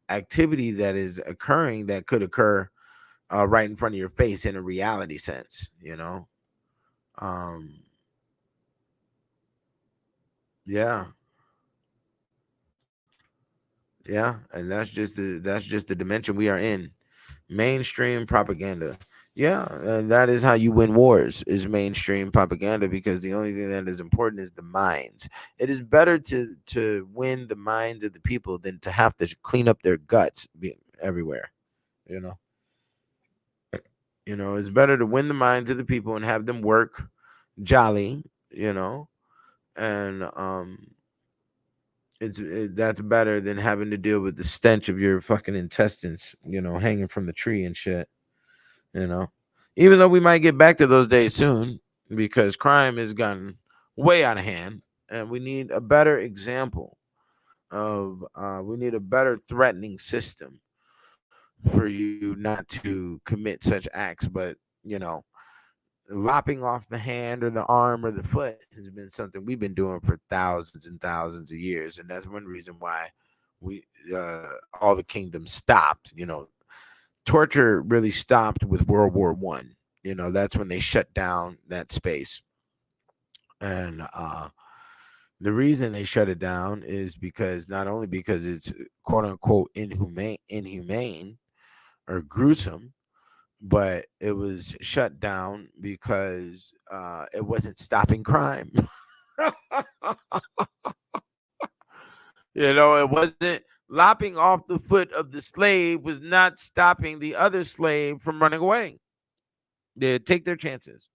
activity that is occurring that could occur right in front of your face in a reality sense. um yeah, yeah, and that's just the dimension we are in. Mainstream propaganda. Yeah, and that is how you win wars, is mainstream propaganda, because the only thing that is important is the minds. It is better to win the minds of the people than to have to clean up their guts everywhere. You know, it's better to win the minds of the people and have them work jolly. And that's better than having to deal with the stench of your fucking intestines, hanging from the tree and shit. you know. Even though we might get back to those days soon, because crime has gotten way out of hand, and we need a better example we need a better threatening system for you not to commit such acts. But lopping off the hand or the arm or the foot has been something we've been doing for thousands and thousands of years, and that's one reason why we all the kingdoms stopped. Torture really stopped with World War I. That's when they shut down that space. And the reason they shut it down is because not only because it's quote unquote inhumane or gruesome, but it was shut down because it wasn't stopping crime. It wasn't lopping off the foot of the slave was not stopping the other slave from running away. They take their chances.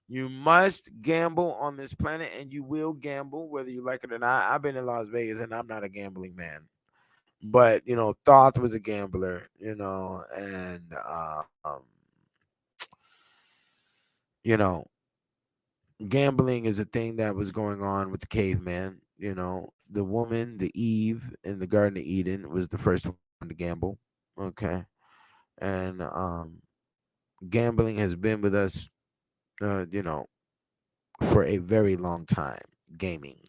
You must gamble on this planet, and you will gamble whether you like it or not. I've been in Las Vegas, and I'm not a gambling man, but Thoth was a gambler, and you know, gambling is a thing that was going on with the caveman. The woman, the Eve in the Garden of Eden, was the first one to gamble. Okay, and gambling has been with us, for a very long time. Gaming.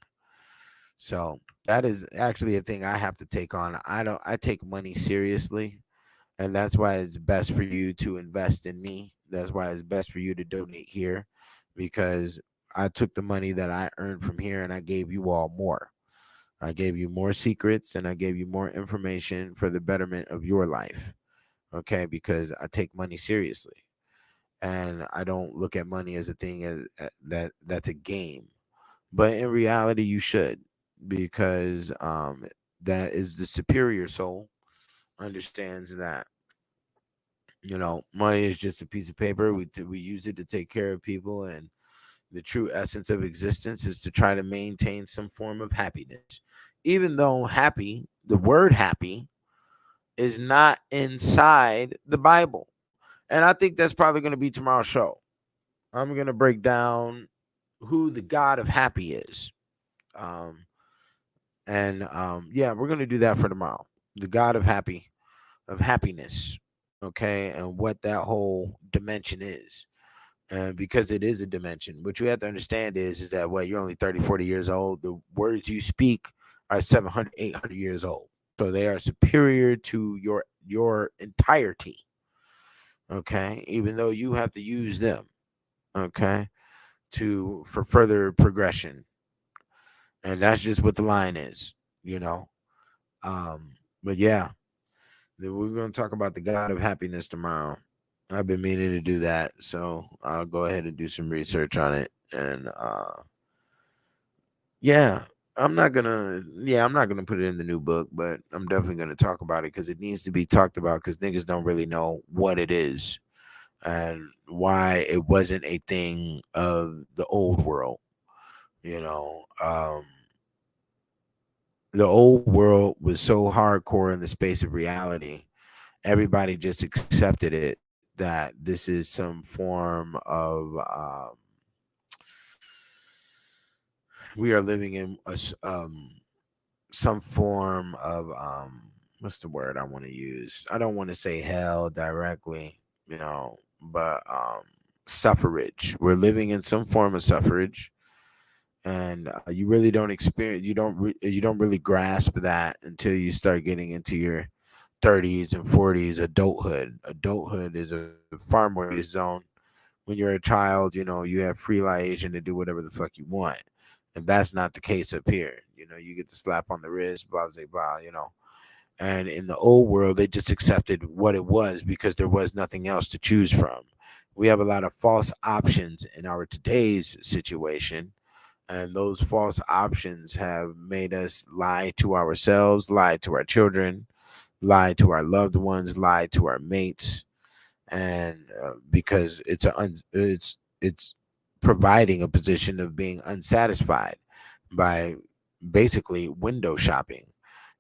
So that is actually a thing I have to take on. I take money seriously, and that's why it's best for you to invest in me. That's why it's best for you to donate here, because I took the money that I earned from here and I gave you all more. I gave you more secrets and I gave you more information for the betterment of your life. Okay, because I take money seriously, and I don't look at money as a thing that's a game. But in reality, you should, because that is the superior soul understands that money is just a piece of paper. We use it to take care of people, and the true essence of existence is to try to maintain some form of happiness. Even though the word happy, is not inside the Bible. And I think that's probably going to be tomorrow's show. I'm going to break down who the God of happy is. Um, and yeah, we're going to do that for tomorrow. The God of happiness. Okay. And what that whole dimension is. Because it is a dimension. What you have to understand is that you're only 30, 40 years old. The words you speak are 700, 800 years old. So they are superior to your entirety. Okay. Even though you have to use them. Okay. For further progression. And that's just what the line is, you know. But yeah, we're going to talk about the God of happiness tomorrow. I've been meaning to do that, so I'll go ahead and do some research on it. And yeah, I'm not gonna put it in the new book, but I'm definitely gonna talk about it because it needs to be talked about because niggas don't really know what it is and why it wasn't a thing of the old world. You know, the old world was so hardcore in the space of reality. Everybody just accepted it that this is some form of we are living in some form of what's the word I want to use? I don't want to say hell directly, but suffrage. We're living in some form of suffrage, and you really don't experience. You don't really grasp that until you start getting into your 30s and 40s. Adulthood is a far more dangerous zone. When you're a child, you have free liaison to do whatever the fuck you want, and that's not the case up here. You get the slap on the wrist, blah blah blah. And in the old world, they just accepted what it was because there was nothing else to choose from. We have a lot of false options in our today's situation, and those false options have made us lie to ourselves, lie to our children, lie to our loved ones, lie to our mates, and because it's providing a position of being unsatisfied by basically window shopping.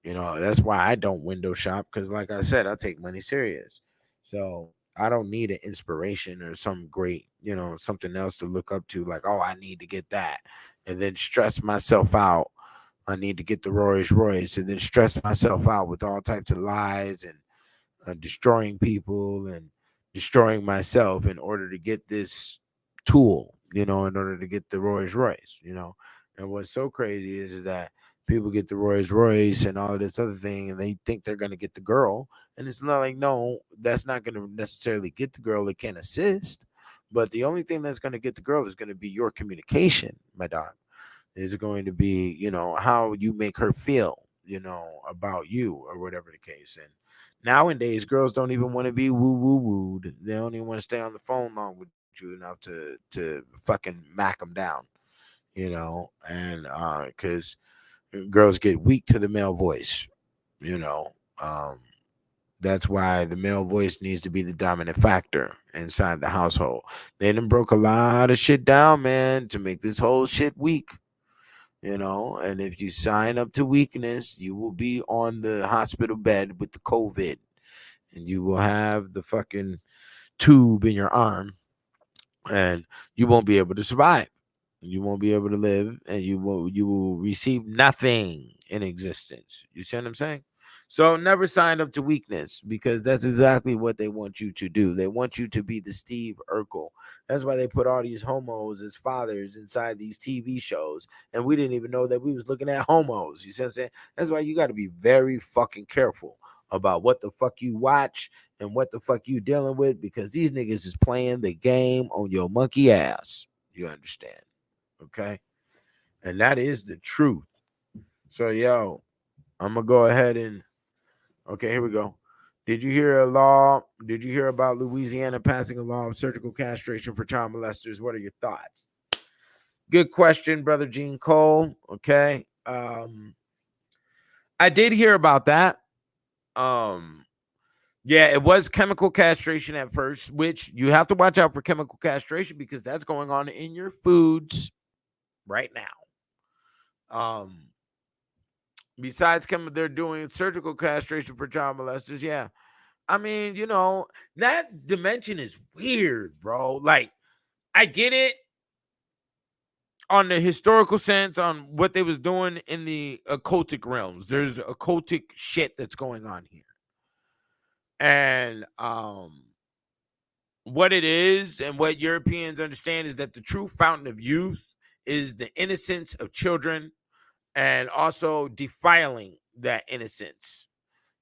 That's why I don't window shop, because like I said, I take money serious. So I don't need an inspiration or some great, something else to look up to, like, oh, I need to get that, and then stress myself out. I need to get the Rolls Royce, and then stress myself out with all types of lies and destroying people and destroying myself in order to get this tool, in order to get the Rolls Royce. And what's so crazy is that people get the Rolls Royce and all of this other thing, and they think they're going to get the girl. And it's not like, no, that's not going to necessarily get the girl. It can assist, But the only thing that's going to get the girl is going to be your communication, my dog. Is going to be, how you make her feel, about you or whatever the case. And nowadays, girls don't even want to be woo woo wooed. They don't even want to stay on the phone long with you enough to fucking mac them down, and because girls get weak to the male voice, you know. Um, that's why the male voice needs to be the dominant factor inside the household. They done broke a lot of shit down, man, to make this whole shit weak. And if you sign up to weakness, you will be on the hospital bed with the COVID, and you will have the fucking tube in your arm, and you won't be able to survive. You won't be able to live, and you will receive nothing in existence. You see what I'm saying? So never sign up to weakness, because that's exactly what they want you to do. They want you to be the Steve Urkel. That's why they put all these homos as fathers inside these TV shows, and we didn't even know that we was looking at homos. You see what I'm saying? That's why you got to be very fucking careful about what the fuck you watch and what the fuck you dealing with, because these niggas is playing the game on your monkey ass. You understand? Okay. And that is the truth. So, yo, I'm going to go ahead and, okay, here we go. Did you hear about Louisiana passing a law of surgical castration for child molesters? What are your thoughts? Good question, brother Gene Cole. Okay. I did hear about that. Yeah, it was chemical castration at first, which you have to watch out for chemical castration, because that's going on in your foods right now. Besides they're doing surgical castration for child molesters. Yeah. I mean, that dimension is weird, bro. Like, I get it on the historical sense on what they was doing in the occultic realms. There's occultic shit that's going on here. And what it is and what Europeans understand is that the true fountain of youth is the innocence of children, and also defiling that innocence,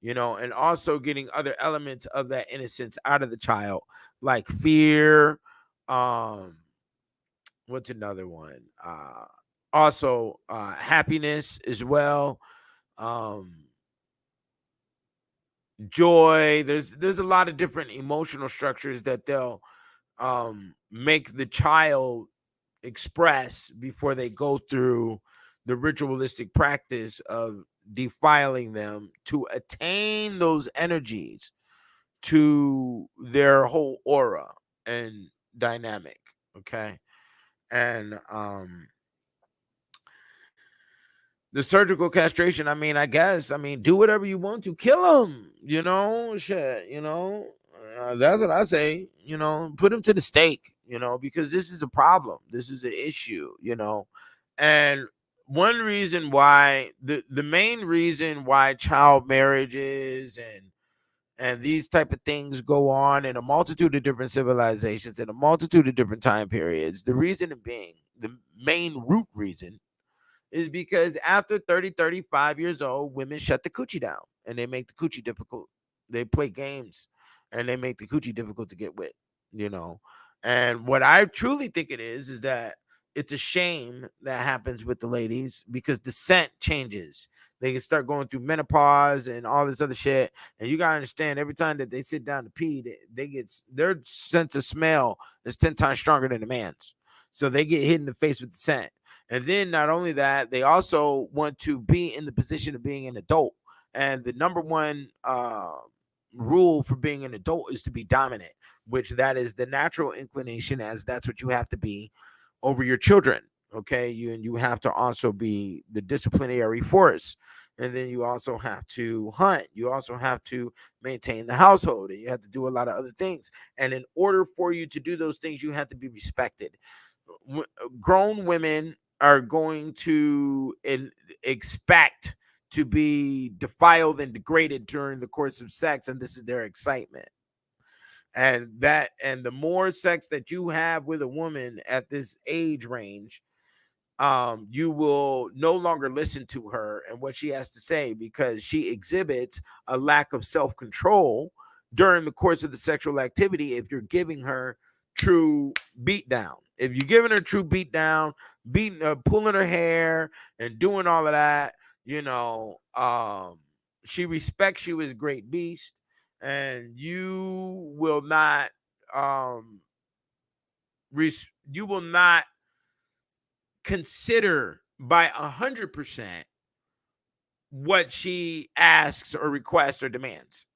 and also getting other elements of that innocence out of the child, like fear. What's another one? Also happiness as well. Um, Joy. There's a lot of different emotional structures that they'll make the child express before they go through the ritualistic practice of defiling them to attain those energies to their whole aura and dynamic. Okay. And the surgical castration, I mean, do whatever you want to kill them, shit, that's what I say, put them to the stake, because this is a problem. This is an issue, and one reason why the main reason why child marriages and these type of things go on in a multitude of different civilizations in a multitude of different time periods, the reason being, the main root reason, is because after 30, 35 years old, women shut the coochie down, and they make the coochie difficult. They play games, and they make the coochie difficult to get with, you know. And what I truly think it is that it's a shame that happens with the ladies, because the scent changes. They can start going through menopause and all this other shit. And you gotta understand, every time that they sit down to pee, they get their sense of smell is 10 times stronger than a man's. So they get hit in the face with the scent. And then not only that, they also want to be in the position of being an adult. And the number one rule for being an adult is to be dominant, which that is the natural inclination, as that's what you have to be over your children. Okay, you have to also be the disciplinary force, and then you also have to hunt. You also have to maintain the household, and you have to do a lot of other things. And in order for you to do those things, you have to be respected. Grown women are going to expect to be defiled and degraded during the course of sex, and this is their excitement. And the more sex that you have with a woman at this age range, you will no longer listen to her and what she has to say, because she exhibits a lack of self-control during the course of the sexual activity if you're giving her true beat down. If you're giving her true beat down, beating her, pulling her hair and doing all of that, she respects you as great beast, and you will not you will not consider by 100% what she asks or requests or demands.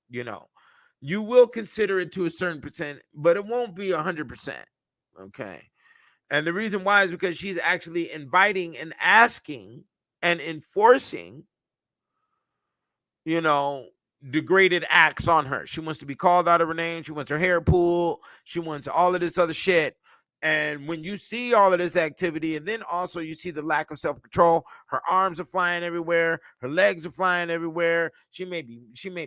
You will consider it to a certain percent, but it won't be 100%. Okay. And the reason why is because she's actually inviting and asking and enforcing, degraded acts on her. She wants to be called out of her name. She wants her hair pulled. She wants all of this other shit. And when you see all of this activity, and then also you see the lack of self-control, her arms are flying everywhere, her legs are flying everywhere. She may be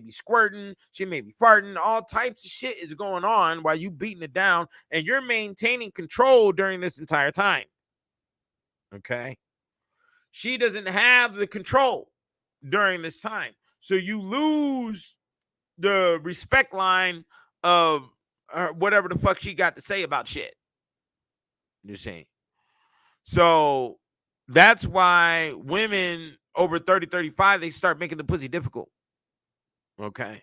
squirting, she may be farting, all types of shit is going on while you beating it down, and you're maintaining control during this entire time. Okay. She doesn't have the control during this time. So you lose the respect line of whatever the fuck she got to say about shit. You're saying. So that's why women over 30, 35, they start making the pussy difficult. Okay.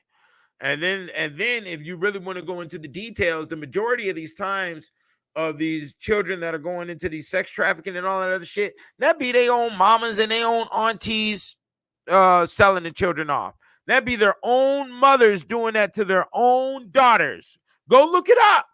And then if you really want to go into the details, the majority of these times of these children that are going into these sex trafficking and all that other shit, that be their own mamas and their own aunties selling the children off. That be their own mothers doing that to their own daughters. Go look it up.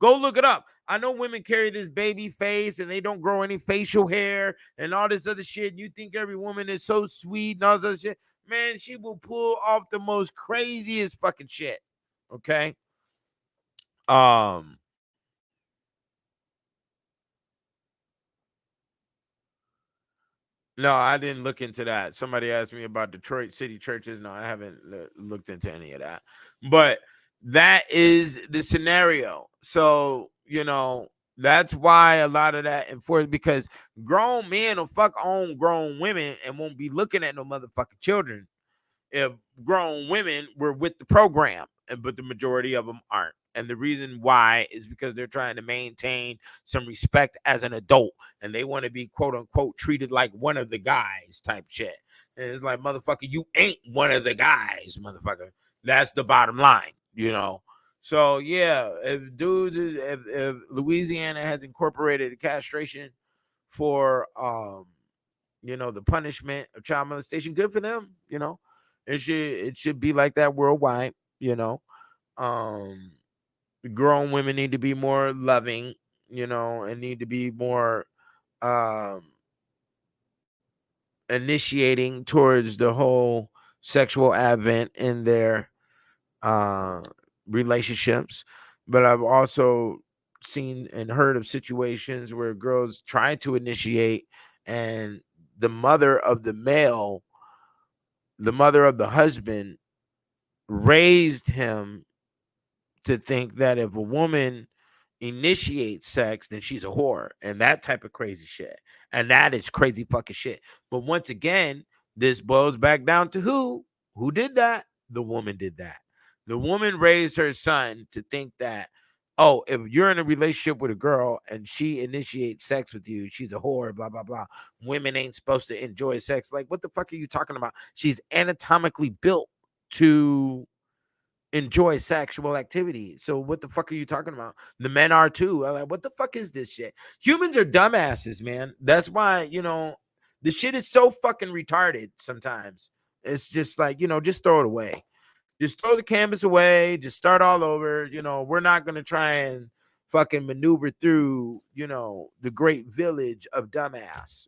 Go look it up. I know women carry this baby face and they don't grow any facial hair and all this other shit. You think every woman is so sweet and all this other shit. Man, she will pull off the most craziest fucking shit. Okay. No, I didn't look into that. Somebody asked me about Detroit City churches. No, I haven't looked into any of that. But that is the scenario. So, that's why a lot of that enforced, because grown men will fuck on grown women and won't be looking at no motherfucking children if grown women were with the program, but the majority of them aren't. And the reason why is because they're trying to maintain some respect as an adult, and they want to be quote unquote treated like one of the guys type shit. And it's like, motherfucker, you ain't one of the guys, motherfucker. That's the bottom line, So yeah, if Louisiana has incorporated castration for the punishment of child molestation, good for them. It should be like that worldwide. Grown women need to be more loving, and need to be more initiating towards the whole sexual advent in their relationships. But I've also seen and heard of situations where girls try to initiate, and the mother of the husband raised him to think that if a woman initiates sex, then she's a whore, and that type of crazy shit. And that is crazy fucking shit. But once again, this boils back down to who did that? The woman did that. The woman raised her son to think that, oh, if you're in a relationship with a girl and she initiates sex with you, she's a whore, blah, blah, blah. Women ain't supposed to enjoy sex. Like, what the fuck are you talking about? She's anatomically built to enjoy sexual activity. So what the fuck are you talking about? The men are too. I'm like, what the fuck is this shit? Humans are dumbasses, man. That's why, the shit is so fucking retarded sometimes. It's just like, just throw it away. Just throw the canvas away. Just start all over. We're not going to try and fucking maneuver through, the great village of dumbass.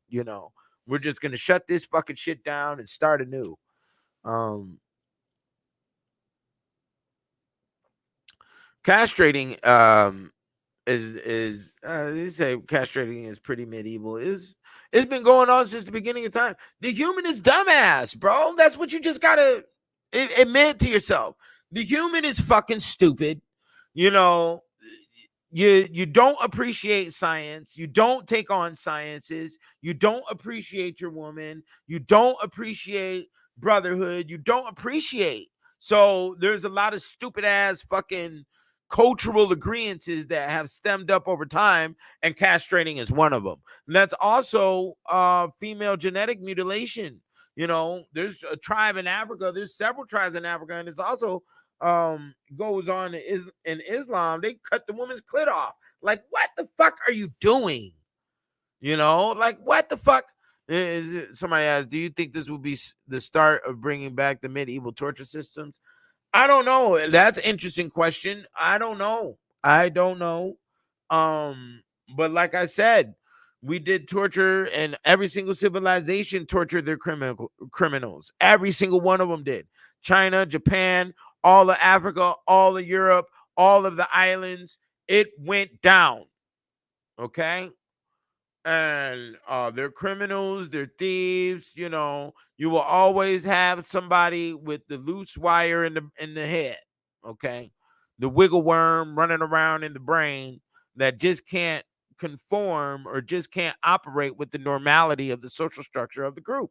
We're just going to shut this fucking shit down and start anew. Castrating is you say castrating is pretty medieval. It's been going on since the beginning of time. The human is dumbass, bro. That's what you just gotta admit to yourself. The human is fucking stupid. You don't appreciate science. You don't take on sciences. You don't appreciate your woman. You don't appreciate brotherhood. You don't appreciate. So there's a lot of stupid ass fucking cultural agreements that have stemmed up over time, and castrating is one of them. And that's also female genetic mutilation. There's a tribe in Africa, there's several tribes in Africa, and it's also goes on in Islam. They cut the woman's clit off. Like, what the fuck are you doing? Like, what the fuck? Somebody asked, do you think this will be the start of bringing back the medieval torture systems? I don't know. That's an interesting question. I don't know. But like I said, we did torture, and every single civilization tortured their criminals. Every single one of them did. China, Japan, all of Africa, all of Europe, all of the islands. It went down. Okay? And they're criminals, they're thieves. You will always have somebody with the loose wire in the head, okay, the wiggle worm running around in the brain that just can't conform or just can't operate with the normality of the social structure of the group,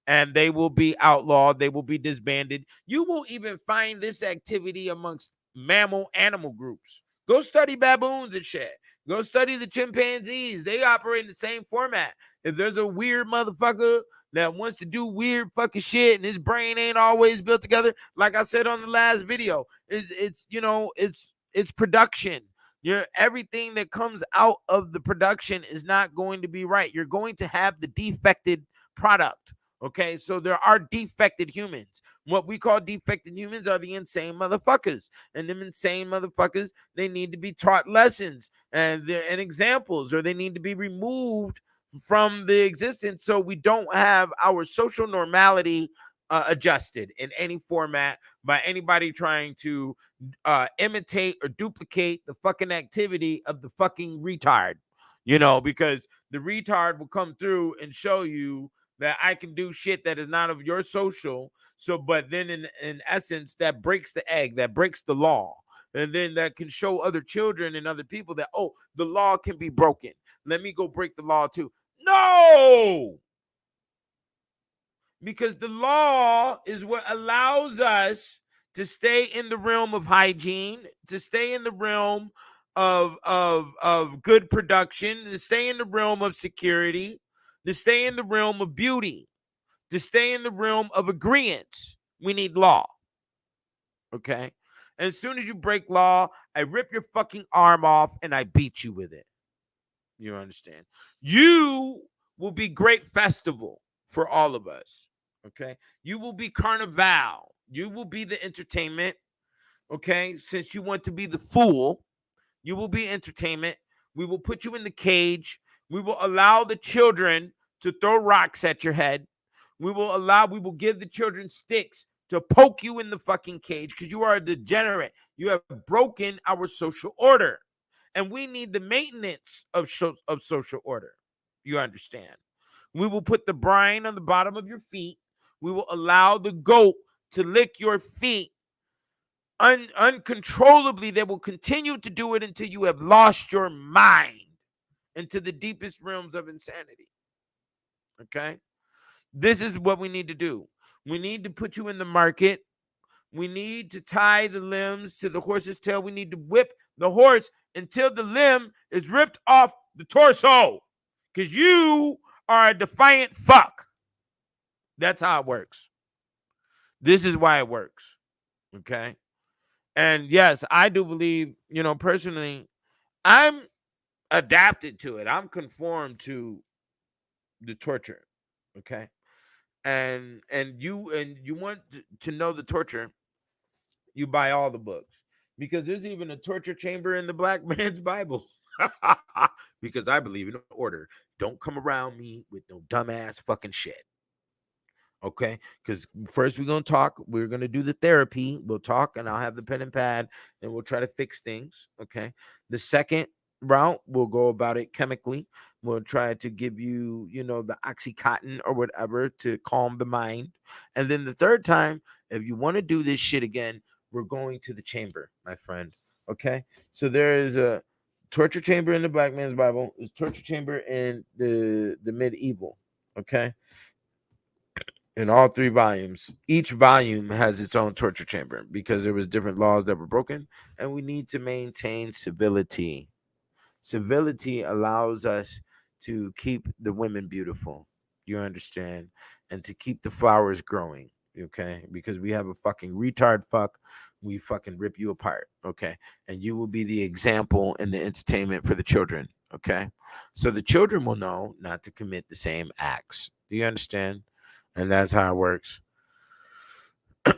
and they will be outlawed, they will be disbanded. You will even find this activity amongst mammal animal groups. Go study baboons and shit. Go study the chimpanzees. They operate in the same format. If there's a weird motherfucker that wants to do weird fucking shit and his brain ain't always built together, like I said on the last video, it's production. Everything that comes out of the production is not going to be right. You're going to have the defected product. Okay, so there are defected humans. What we call defected humans are the insane motherfuckers. And them insane motherfuckers, they need to be taught lessons and examples, or they need to be removed from the existence so we don't have our social normality adjusted in any format by anybody trying to imitate or duplicate the fucking activity of the fucking retard. Because the retard will come through and show you that I can do shit that is not of your social. So, but then in essence, that breaks the egg, that breaks the law. And then that can show other children and other people that, oh, the law can be broken. Let me go break the law too. No! Because the law is what allows us to stay in the realm of hygiene, to stay in the realm of good production, to stay in the realm of security, to stay in the realm of beauty, to stay in the realm of agreements. We need law. Okay? And as soon as you break law, I rip your fucking arm off and I beat you with it. You understand? You will be great festival for all of us. Okay? You will be carnival. You will be the entertainment. Okay? Since you want to be the fool, you will be entertainment. We will put you in the cage. We will allow the children to throw rocks at your head. We will give the children sticks to poke you in the fucking cage because you are a degenerate. You have broken our social order. And we need the maintenance of social order. You understand? We will put the brine on the bottom of your feet. We will allow the goat to lick your feet uncontrollably. They will continue to do it until you have lost your mind into the deepest realms of insanity. Okay? This is what we need to do. We need to put you in the market. We need to tie the limbs to the horse's tail. We need to whip the horse until the limb is ripped off the torso. Because you are a defiant fuck. That's how it works. This is why it works. Okay? And yes, I do believe, personally, I'm adapted to it. I'm conformed to the torture. Okay? And you want to know the torture, you buy all the books, because there's even a torture chamber in the black man's Bible. Because I believe in order. Don't come around me with no dumbass fucking shit. Okay, because first we're gonna talk. We're gonna do the therapy. We'll talk, and I'll have the pen and pad, and we'll try to fix things. Okay. The second route, we'll go about it chemically. We'll try to give you, the Oxycontin or whatever to calm the mind. And then the third time, if you want to do this shit again, we're going to the chamber, my friend. Okay. So there is a torture chamber in the black man's Bible. There's torture chamber in the medieval. Okay. in all 3 volumes. Each volume has its own torture chamber because there was different laws that were broken, and we need to maintain civility. Civility allows us to keep the women beautiful. You understand? And to keep the flowers growing. Okay? Because we have a fucking retard fuck. We fucking rip you apart. Okay? And you will be the example and the entertainment for the children. Okay? So the children will know not to commit the same acts. Do you understand? And that's how it works.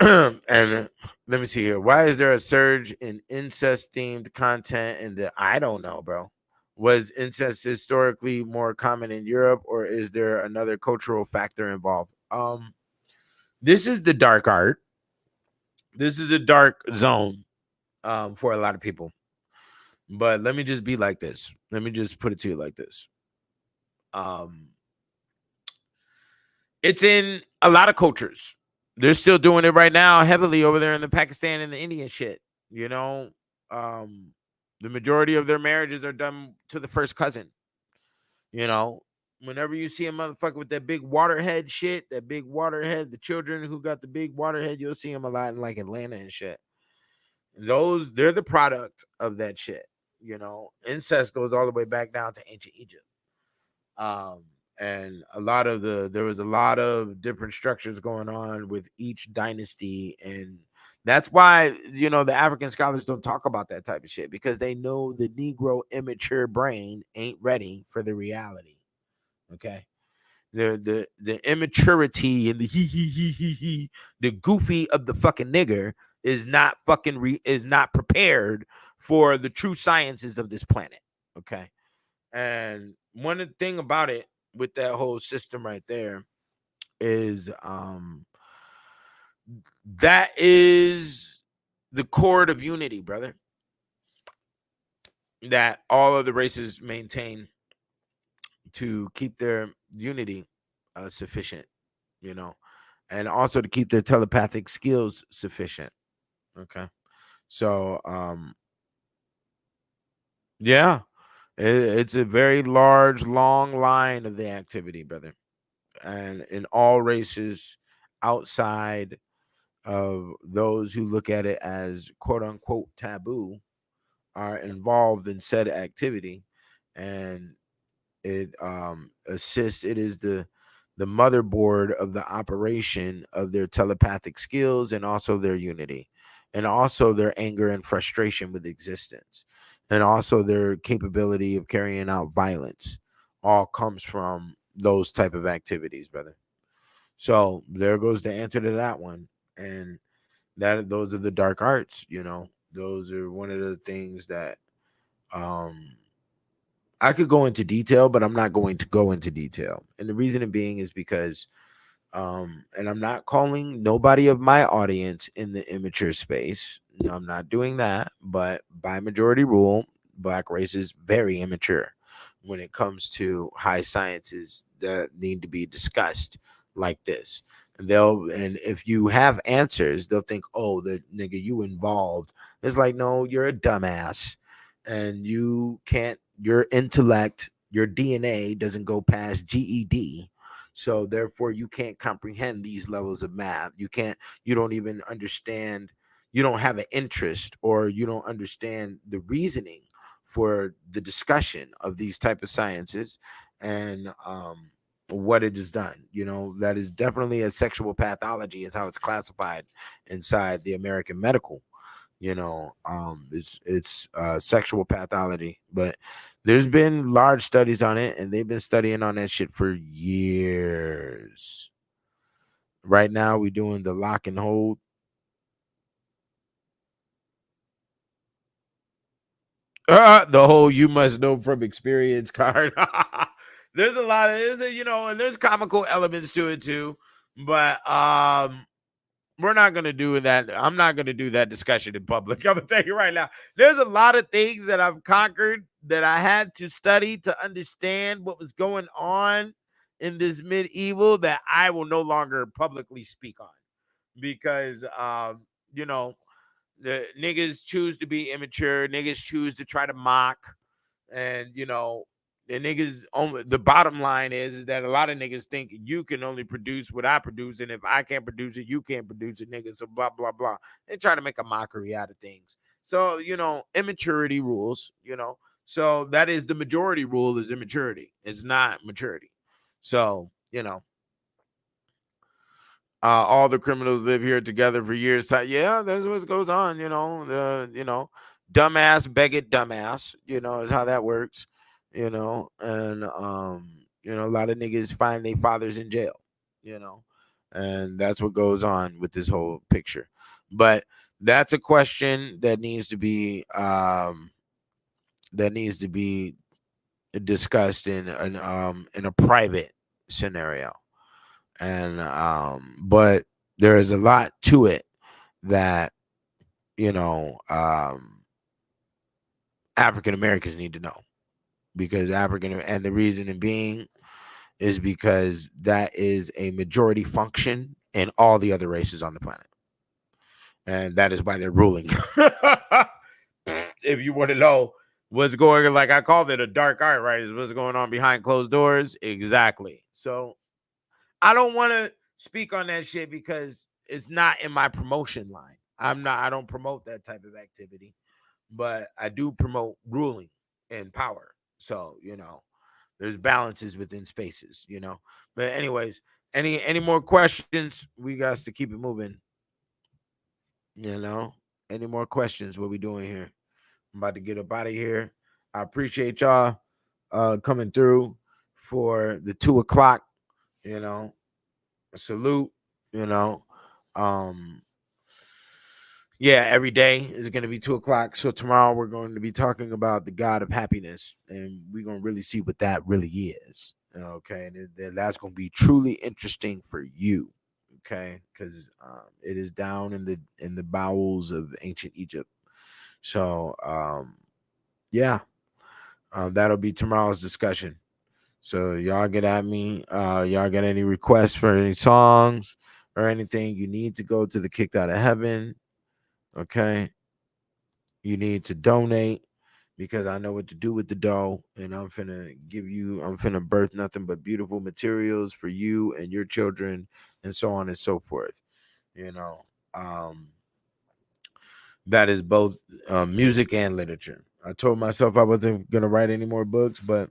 And let me see here. Why is there a surge in incest themed content in the I don't know, bro. Was incest historically more common in Europe, or is there another cultural factor involved? This is the dark art. This is a dark zone for a lot of people. But let me just be like this. Let me just put it to you like this. Um it's in a lot of cultures. They're still doing it right now heavily over there in the Pakistan and the Indian shit. You know, um, the majority of their marriages are done to the first cousin. You know, whenever you see a motherfucker with that big waterhead shit, that big waterhead, the children who got the big waterhead, you'll see them a lot in like Atlanta and shit. Those, they're the product of that shit. You know, incest goes all the way back down to ancient Egypt. Um, and there was a lot of different structures going on with each dynasty, and that's why the African scholars don't talk about that type of shit because they know the Negro immature brain ain't ready for the reality. Okay, the immaturity and the he the goofy of the fucking nigger is not is not prepared for the true sciences of this planet. Okay, and one thing about it with that whole system right there is that is the cord of unity, brother, that all of the races maintain to keep their unity sufficient, you know, and also to keep their telepathic skills sufficient. Okay. So yeah, it's a very large, long line of the activity, brother. And in all races outside of those who look at it as quote unquote taboo are involved in said activity, and it assists. It is the motherboard of the operation of their telepathic skills and also their unity, and also their anger and frustration with existence, and also their capability of carrying out violence. All comes from those type of activities, brother. So there goes the answer to that one. And those are the dark arts, those are one of the things that um I could go into detail, but I'm not going to go into detail. And the reason being is because and I'm not calling nobody of my audience in the immature space. No, I'm not doing that, but by majority rule, black race is very immature when it comes to high sciences that need to be discussed like this. And if you have answers, they'll think, oh, the nigga, you involved. It's like, no, you're a dumbass, and you can't. Your intellect, your DNA doesn't go past GED, so therefore you can't comprehend these levels of math. You don't even understand, you don't have an interest, or you don't understand the reasoning for the discussion of these type of sciences, and what it is done. That is definitely a sexual pathology is how it's classified inside the American medical. It's sexual pathology, but there's been large studies on it, and they've been studying on that shit for years. Right now we're doing the lock and hold. The whole "you must know from experience" card. There's a lot of and there's comical elements to it too, but we're not going to do that. I'm not going to do that discussion in public. I'm going to tell you right now. There's a lot of things that I've conquered that I had to study to understand what was going on in this medieval that I will no longer publicly speak on because, you know, the niggas choose to be immature. Niggas choose to try to mock, and The niggas only, the bottom line is that a lot of niggas think you can only produce what I produce, and if I can't produce it, you can't produce it, niggas. So blah blah blah. They try to make a mockery out of things. So immaturity rules. So that is the majority rule is immaturity. It's not maturity. So all the criminals live here together for years. So, yeah, that's what goes on. Dumbass beggar dumbass. Is how that works. And a lot of niggas find their fathers in jail. And that's what goes on with this whole picture. But that's a question that needs to be discussed in a private scenario. And but there is a lot to it that African Americans need to know, because and the reason being is because that is a majority function in all the other races on the planet, and that is why they're ruling. If you want to know what's going on, like I called it a dark art, right? Is what's going on behind closed doors. Exactly. So I don't want to speak on that shit because it's not in my promotion line. I don't promote that type of activity, but I do promote ruling and power. So, there's balances within spaces, But anyways, any more questions? We got to keep it moving. Any more questions? What we doing here? I'm about to get up out of here. I appreciate y'all coming through for the 2:00. Salute. Yeah, every day is going to be 2:00. So tomorrow we're going to be talking about the God of happiness, and we're going to really see what that really is. Okay, and that's going to be truly interesting for you. Okay, because it is down in the bowels of ancient Egypt. So yeah, that'll be tomorrow's discussion. So y'all get at me. Y'all got any requests for any songs or anything? You need to go to the Kicked Out of Heaven. Okay. You need to donate because I know what to do with the dough, and I'm finna birth nothing but beautiful materials for you and your children, and so on and so forth. That is both music and literature. I told myself I wasn't gonna write any more books, but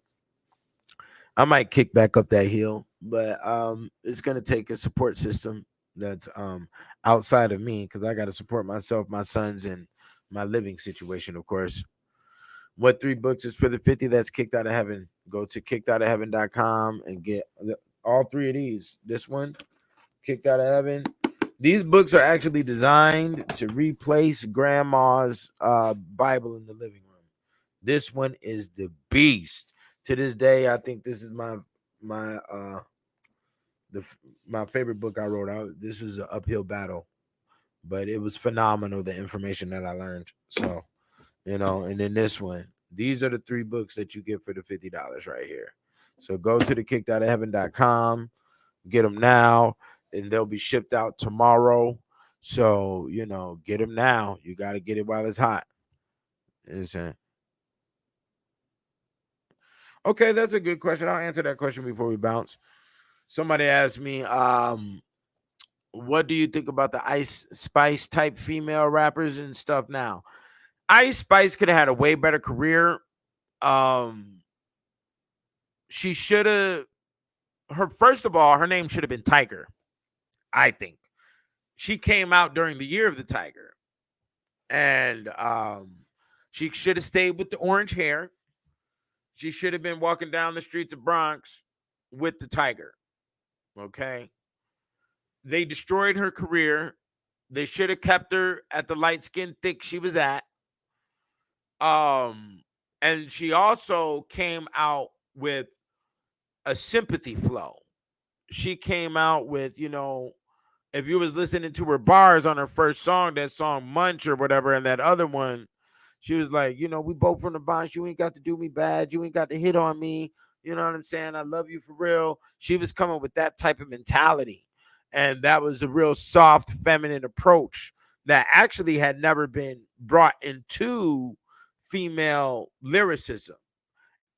I might kick back up that hill. But it's gonna take a support system that's outside of me, because I got to support myself, my sons, and my living situation, of course. What 3 books is for the 50 that's kicked out of heaven? Go to kickedoutofheaven.com and get all 3 of these. This one, Kicked Out of Heaven. These books are actually designed to replace grandma's Bible in the living room. This one is the beast. To this day, I think this is my favorite book I wrote out. This was an uphill battle, but it was phenomenal, the information that I learned. So, and then this one. These are the 3 books that you get for the $50 right here. So go to the kickedoutofheaven.com, get them now, and they'll be shipped out tomorrow. So, get them now. You got to get it while it's hot. Okay, that's a good question. I'll answer that question before we bounce. Somebody asked me, what do you think about the Ice Spice type female rappers and stuff now? Ice Spice could have had a way better career. She should have, first of all, her name should have been Tiger, I think. She came out during the year of the Tiger. And she should have stayed with the orange hair. She should have been walking down the streets of Bronx with the Tiger. Okay. They destroyed her career. They should have kept her at the light skin thick she was at. And she also came out with a sympathy flow. She came out with, if you was listening to her bars on her first song, that song Munch or whatever, and that other one, she was like, we both from the Bronx. You ain't got to do me bad. You ain't got to hit on me. You know what I'm saying? I love you for real. She was coming with that type of mentality. And that was a real soft, feminine approach that actually had never been brought into female lyricism.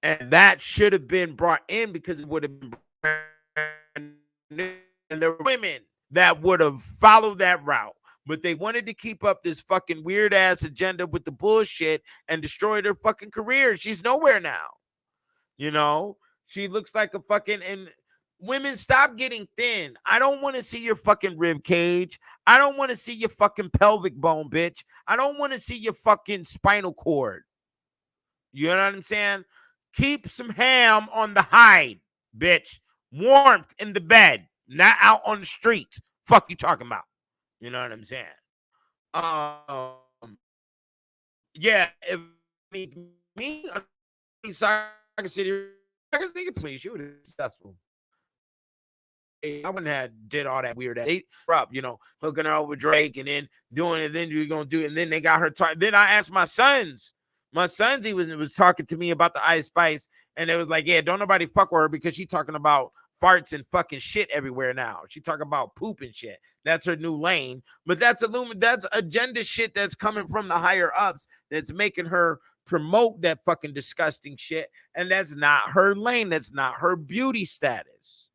And that should have been brought in because it would have been brand new. And there were women that would have followed that route. But they wanted to keep up this fucking weird ass agenda with the bullshit and destroy their fucking career. She's nowhere now. You know, she looks like a fucking, and women, stop getting thin. I don't want to see your fucking rib cage. I don't want to see your fucking pelvic bone, bitch. I don't want to see your fucking spinal cord. You know what I'm saying? Keep some ham on the hide, bitch. Warmth in the bed, not out on the streets. Fuck you talking about? You know what I'm saying? Yeah. If me, Saga City, nigga, please, you would have been successful. I wouldn't have did all that weird. They up, hooking her up with Drake and then doing it. Then you're gonna do it, and then they got her. Then I asked my sons. My sons, he was talking to me about the Ice Spice, and it was like, yeah, don't nobody fuck with her because she talking about farts and fucking shit everywhere now. She talking about poop and shit. That's her new lane. But that's agenda shit that's coming from the higher ups that's making her promote that fucking disgusting shit. And that's not her lane. That's not her beauty status.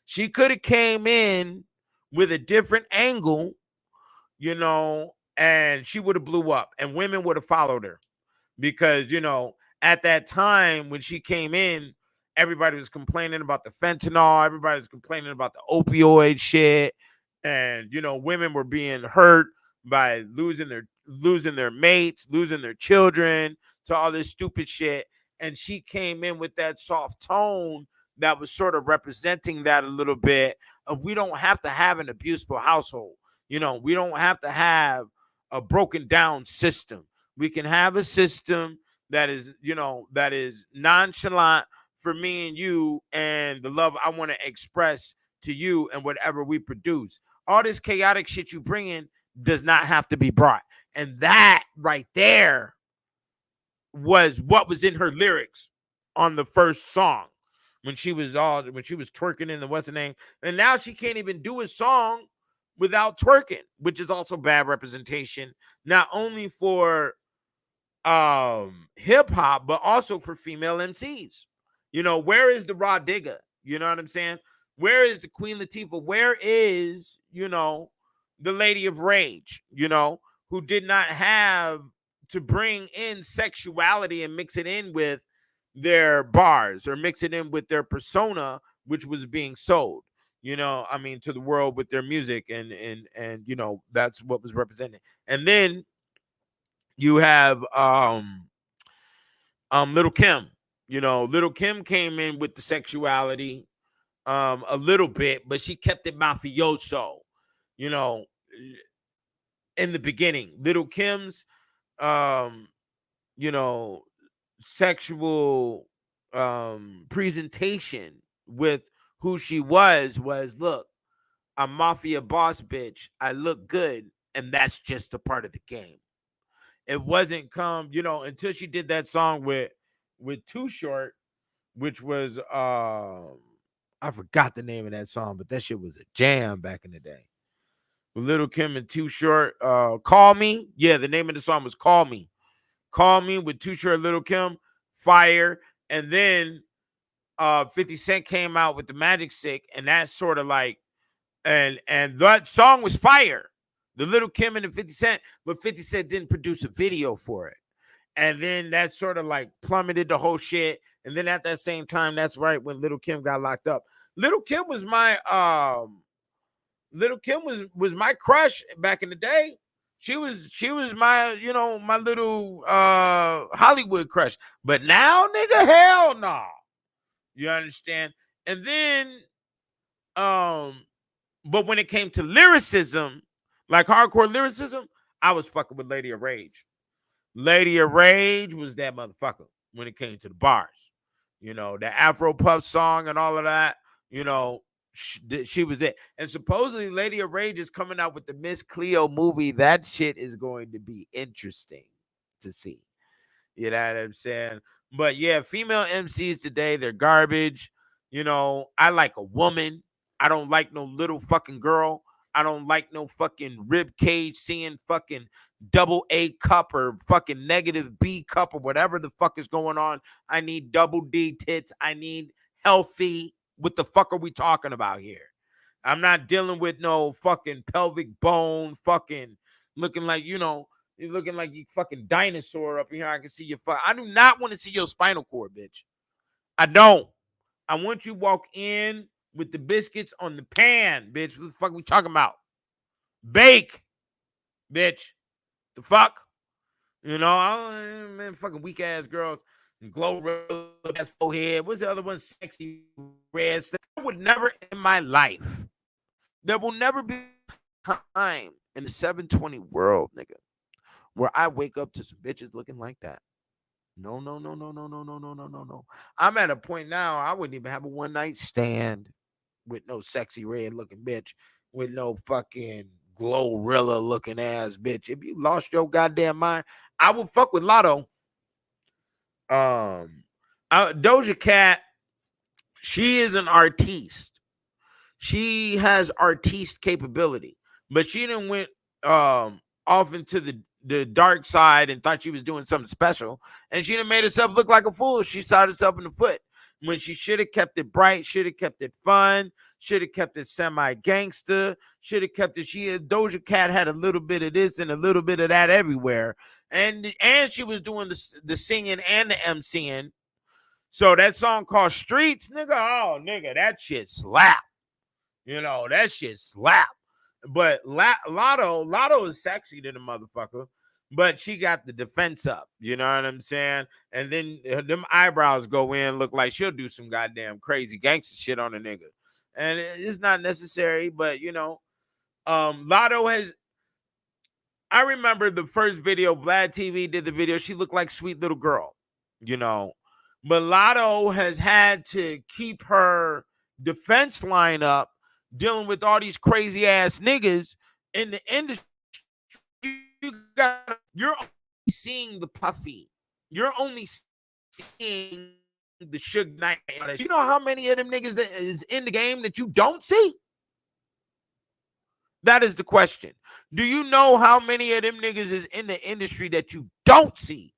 She could have came in with a different angle, and she would have blew up and women would have followed her. Because, at that time when she came in, everybody was complaining about the fentanyl. Everybody was complaining about the opioid shit. And, women were being hurt by losing their mates, losing their children to all this stupid shit. And she came in with that soft tone that was sort of representing that a little bit. We don't have to have an abusive household. We don't have to have a broken down system. We can have a system that is nonchalant for me and you and the love I want to express to you and whatever we produce. All this chaotic shit you bring in does not have to be brought. And that right there was what was in her lyrics on the first song when she was twerking in the what's the name. And now she can't even do a song without twerking, which is also bad representation, not only for hip hop, but also for female MCs. Where is the Raw Digger? You know what I'm saying? Where is the Queen Latifah? Where is, the Lady of Rage, who did not have to bring in sexuality and mix it in with their bars or mix it in with their persona, which was being sold, to the world with their music and that's what was represented. And then you have Little Kim. Little Kim came in with the sexuality a little bit, but she kept it mafioso, in the beginning. Little Kim's sexual presentation with who she was look, I'm mafia boss bitch. I look good, and that's just a part of the game. It wasn't until she did that song with Too Short, which was I forgot the name of that song, but that shit was a jam back in the day. With Little Kim and Too Short, Call Me. Yeah, the name of the song was Call Me. Call Me with Too Short, Little Kim, fire. And then 50 Cent came out with the Magic Stick, and that's sort of like and that song was fire. The Little Kim and the 50 Cent, but 50 Cent didn't produce a video for it. And then that sort of like plummeted the whole shit. And then at that same time, that's right when Little Kim got locked up. Little Kim was my my crush back in the day. She was my, my little Hollywood crush. But now, nigga, hell no. Nah. You understand? And then but when it came to lyricism, like hardcore lyricism, I was fucking with Lady of Rage. Lady of Rage was that motherfucker when it came to the bars. The Afro Puff song and all of that, she was it. And supposedly Lady of Rage is coming out with the Miss Cleo movie. That shit is going to be interesting to see. You know what I'm saying? But yeah, female MCs today, they're garbage. I like a woman. I don't like no little fucking girl. I don't like no fucking rib cage seeing fucking double A cup or fucking negative B cup or whatever the fuck is going on. I need double D tits. I need healthy. What the fuck are we talking about here? I'm not dealing with no fucking pelvic bone, fucking looking like, you're looking like you fucking dinosaur up here. I can see your I do not want to see your spinal cord, bitch. I don't. I want you walk in with the biscuits on the pan, bitch. What the fuck we talking about? Bake, bitch. The fuck? Man, fucking weak ass girls and glow ass forehead. What's the other one? Sexy red. I would never in my life. There will never be time in the 720 world, nigga, where I wake up to some bitches looking like that. No, no, no, no, no, no, no, no, no, no, no. I'm at a point now I wouldn't even have a one night stand with no sexy red looking bitch, with no fucking glorilla looking ass bitch. If you lost your goddamn mind, I would fuck with Lotto. Doja Cat, she is an artiste. She has artiste capability, but she didn't went off into the dark side and thought she was doing something special, and she done made herself look like a fool. She shot herself in the foot when she should have kept it bright, should have kept it fun, should have kept it semi-gangster, should have kept it. Doja Cat had a little bit of this and a little bit of that everywhere, and she was doing the singing and the MCing. So that song called Streets, nigga, oh nigga, that shit slap. That shit slap. But Lotto is sexy to the motherfucker, but she got the defense up. You know what I'm saying? And then them eyebrows go in, look like she'll do some goddamn crazy gangster shit on a nigga. And it's not necessary, but Lotto has. I remember the first video, Vlad TV did the video. She looked like sweet little girl, But Lotto has had to keep her defense line up, dealing with all these crazy ass niggas in the industry. You're only seeing the puffy. You're only seeing the Suge Knight. You know how many of them niggas that is in the game that you don't see? That is the question. Do you know how many of them niggas is in the industry that you don't see?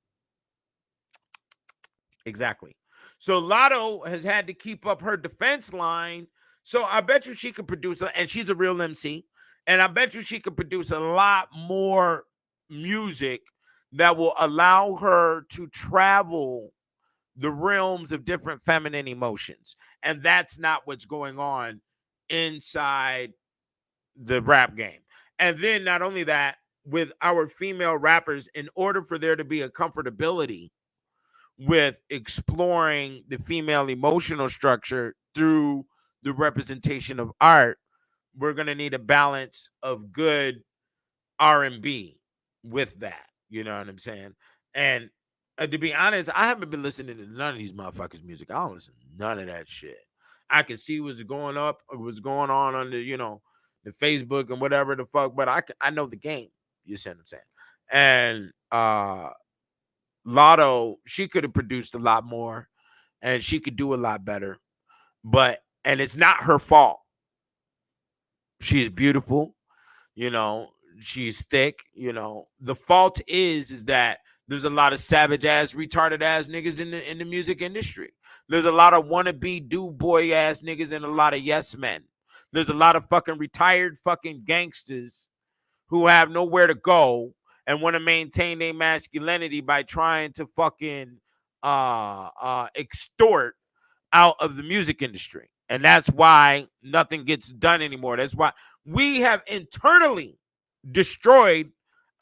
Exactly. So Lotto has had to keep up her defense line. So I bet you she could produce, and she's a real MC, and I bet you she could produce a lot more music that will allow her to travel the realms of different feminine emotions. And that's not what's going on inside the rap game. And then not only that, with our female rappers, in order for there to be a comfortability with exploring the female emotional structure through the representation of art, we're going to need a balance of good R&B with that. You know what I'm saying? And to be honest, I haven't been listening to none of these motherfuckers' music. I don't listen to none of that shit. I can see what's going up, what's going on the, the Facebook and whatever the fuck, but I know the game. You see what I'm saying? And Lotto, she could have produced a lot more and she could do a lot better. And it's not her fault. She's beautiful, she's thick, The fault is that there's a lot of savage ass, retarded ass niggas in the music industry. There's a lot of wannabe do boy ass niggas and a lot of yes men. There's a lot of fucking retired fucking gangsters who have nowhere to go and want to maintain their masculinity by trying to fucking extort out of the music industry. And that's why nothing gets done anymore. That's why we have internally destroyed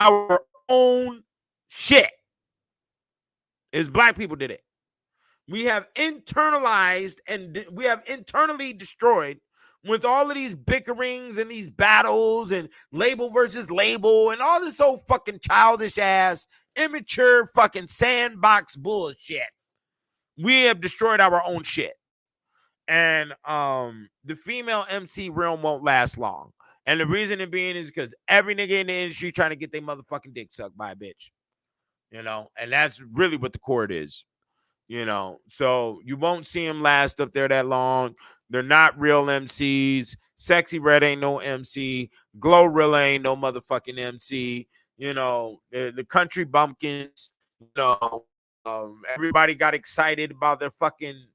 our own shit. Is black people did it. We have internalized and we have internally destroyed with all of these bickerings and these battles and label versus label and all this old fucking childish ass, immature fucking sandbox bullshit. We have destroyed our own shit. And the female MC realm won't last long. And the reason it being is because every nigga in the industry trying to get their motherfucking dick sucked by a bitch. And that's really what the core is. So you won't see them last up there that long. They're not real MCs. Sexy Red ain't no MC. Glorilla ain't no motherfucking MC. The country bumpkins. Everybody got excited about their fucking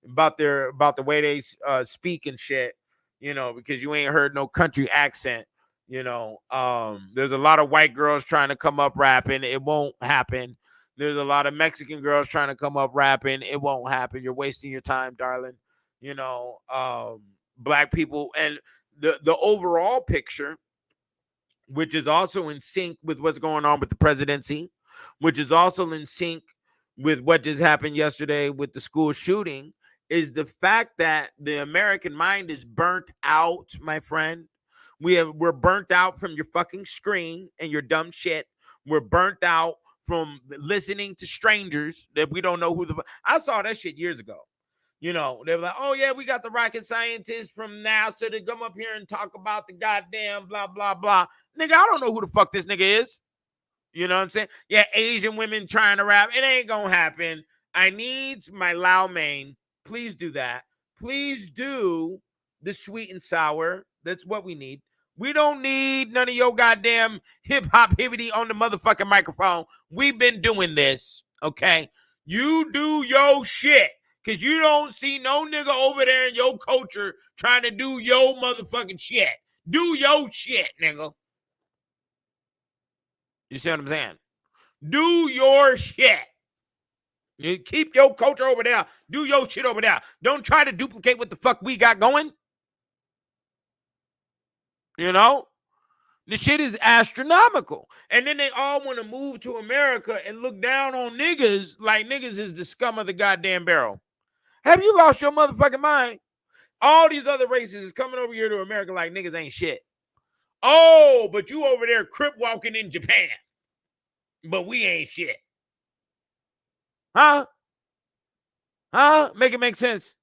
about the way they speak and shit. Because you ain't heard no country accent. There's a lot of white girls trying to come up rapping. It won't happen. There's a lot of Mexican girls trying to come up rapping. It won't happen. You're wasting your time, darling. Black people and the overall picture, which is also in sync with what's going on with the presidency, which is also in sync with what just happened yesterday with the school shooting, is the fact that the American mind is burnt out, my friend. We're burnt out from your fucking screen and your dumb shit. We're burnt out from listening to strangers that we don't know who I saw that shit years ago. They were like, oh yeah, we got the rocket scientists from NASA to come up here and talk about the goddamn blah, blah, blah. Nigga, I don't know who the fuck this nigga is. You know what I'm saying? Yeah, Asian women trying to rap. It ain't gonna happen. I need my Lao Mein. Please do that. Please do the sweet and sour. That's what we need. We don't need none of your goddamn hip-hop hibbity on the motherfucking microphone. We've been doing this, okay? You do your shit, because you don't see no nigga over there in your culture trying to do your motherfucking shit. Do your shit, nigga. You see what I'm saying? Do your shit. You keep your culture over there. Do your shit over there. Don't try to duplicate what the fuck we got going. The shit is astronomical. And then they all want to move to America and look down on niggas like niggas is the scum of the goddamn barrel. Have you lost your motherfucking mind? All these other races is coming over here to America like niggas ain't shit. Oh, but you over there crip walking in Japan. But we ain't shit. Huh? Make it make sense.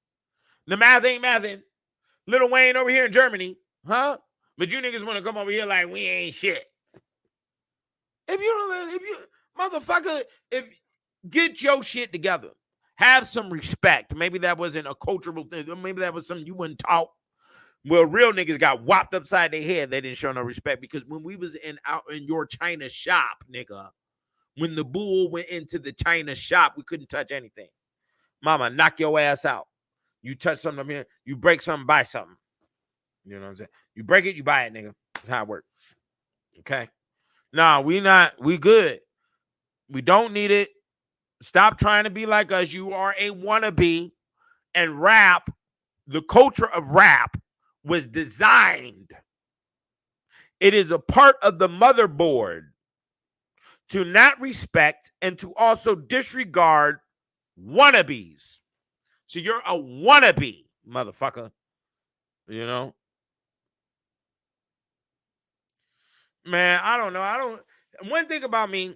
The math ain't mathing. Lil Wayne over here in Germany. Huh? But you niggas want to come over here like we ain't shit. If get your shit together. Have some respect. Maybe that wasn't a cultural thing. Maybe that was something you wasn't taught. Well, real niggas got whopped upside their head. They didn't show no respect because when we was out in your China shop, nigga, when the bull went into the China shop, we couldn't touch anything. Mama, knock your ass out. You touch something here, you break something, buy something. You know what I'm saying? You break it, you buy it, nigga. That's how it works. Okay? Nah, we good. We don't need it. Stop trying to be like us. You are a wannabe. And rap, the culture of rap was designed. It is a part of the motherboard to not respect and to also disregard wannabes. So you're a wannabe, motherfucker. Man, I don't know. One thing about me,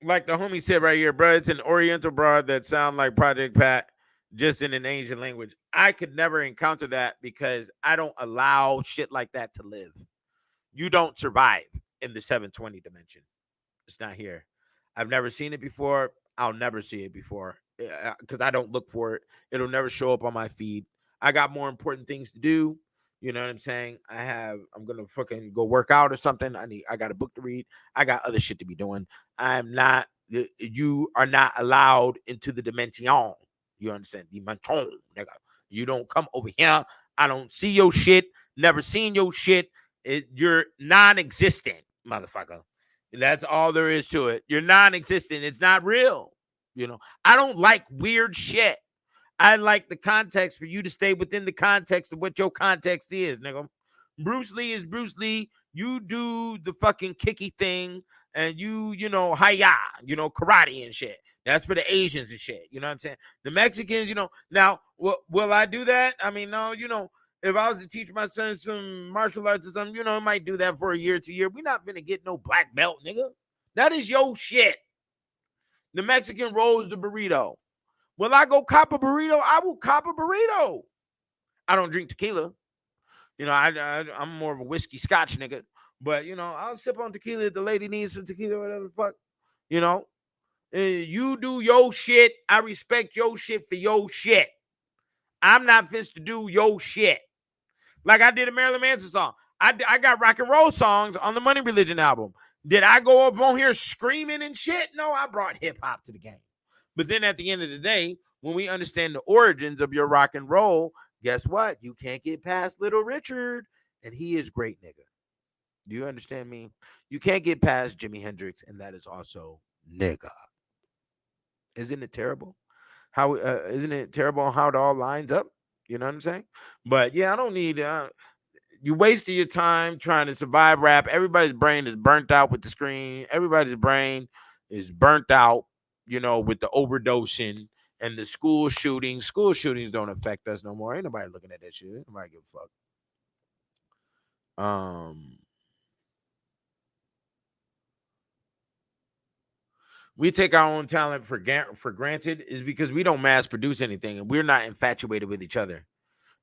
like the homie said right here, bro, it's an Oriental broad that sound like Project Pat, just in an Asian language. I could never encounter that because I don't allow shit like that to live. You don't survive in the 720 dimension. It's not here. I've never seen it before. I'll never see it before because I don't look for it. It'll never show up on my feed. I got more important things to do. You know what I'm saying? I'm going to fucking go work out or something. I got a book to read. I got other shit to be doing. You are not allowed into the dimension. You understand? Dimension, nigga. You don't come over here. I don't see your shit. Never seen your shit. You're non-existent, motherfucker. That's all there is to it. You're non-existent. It's not real. I don't like weird shit. I like the context for you to stay within the context of what your context is, nigga. Bruce Lee is Bruce Lee. You do the fucking kicky thing and hiya, karate and shit. That's for the Asians and shit. You know what I'm saying? The Mexicans, now, will I do that? I mean, no, if I was to teach my son some martial arts or something, I might do that for a year, 2 years. We're not going to get no black belt, nigga. That is your shit. The Mexican rolls the burrito. Will I go cop a burrito? I will cop a burrito. I don't drink tequila. I'm more of a whiskey scotch nigga. But, I'll sip on tequila if the lady needs some tequila or whatever the fuck. You do your shit. I respect your shit for your shit. I'm not fit to do your shit. Like I did a Marilyn Manson song. I got rock and roll songs on the Money Religion album. Did I go up on here screaming and shit? No, I brought hip hop to the game. But then at the end of the day, when we understand the origins of your rock and roll, guess what? You can't get past Little Richard, and he is great, nigga. Do you understand me? You can't get past Jimi Hendrix, and that is also nigga. Isn't it terrible? How isn't it terrible how it all lines up? You know what I'm saying? But yeah, I don't need you wasted your time trying to survive rap. Everybody's brain is burnt out with the screen. Everybody's brain is burnt out, with the overdosing and the school shootings. School shootings don't affect us no more. Ain't nobody looking at that shit. Ain't nobody give a fuck. We take our own talent for granted is because we don't mass produce anything, and we're not infatuated with each other,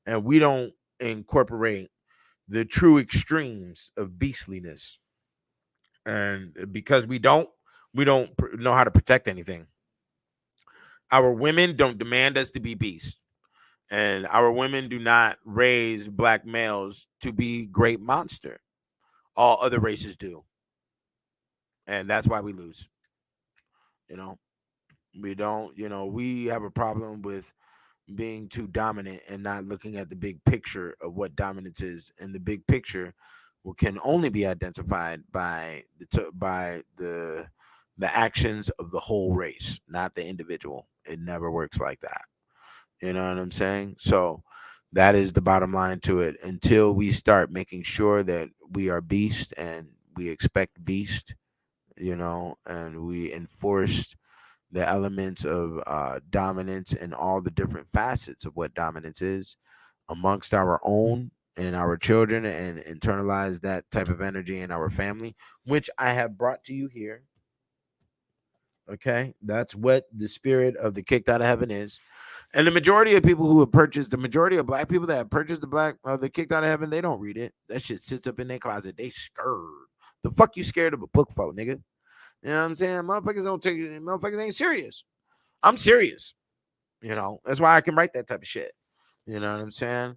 and we don't incorporate the true extremes of beastliness. And because we don't know how to protect anything. Our women don't demand us to be beasts, and our women do not raise black males to be great monster. All other races do, and that's why we lose. We don't. We have a problem with being too dominant and not looking at the big picture of what dominance is. And the big picture can only be identified by the actions of the whole race, not the individual. It never works like that. You know what I'm saying? So that is the bottom line to it. Until we start making sure that we are beast and we expect beast, and we enforce the elements of dominance and all the different facets of what dominance is amongst our own and our children, and internalize that type of energy in our family, which I have brought to you here. Okay, that's what the spirit of the Kicked Out of Heaven is. And the majority of people who have purchased, the majority of black people that have purchased the Kicked Out of Heaven, they don't read it. That shit sits up in their closet. They scared. The fuck you scared of a book for, nigga? You know what I'm saying? Motherfuckers don't take it. Motherfuckers ain't serious. I'm serious. That's why I can write that type of shit. You know what I'm saying?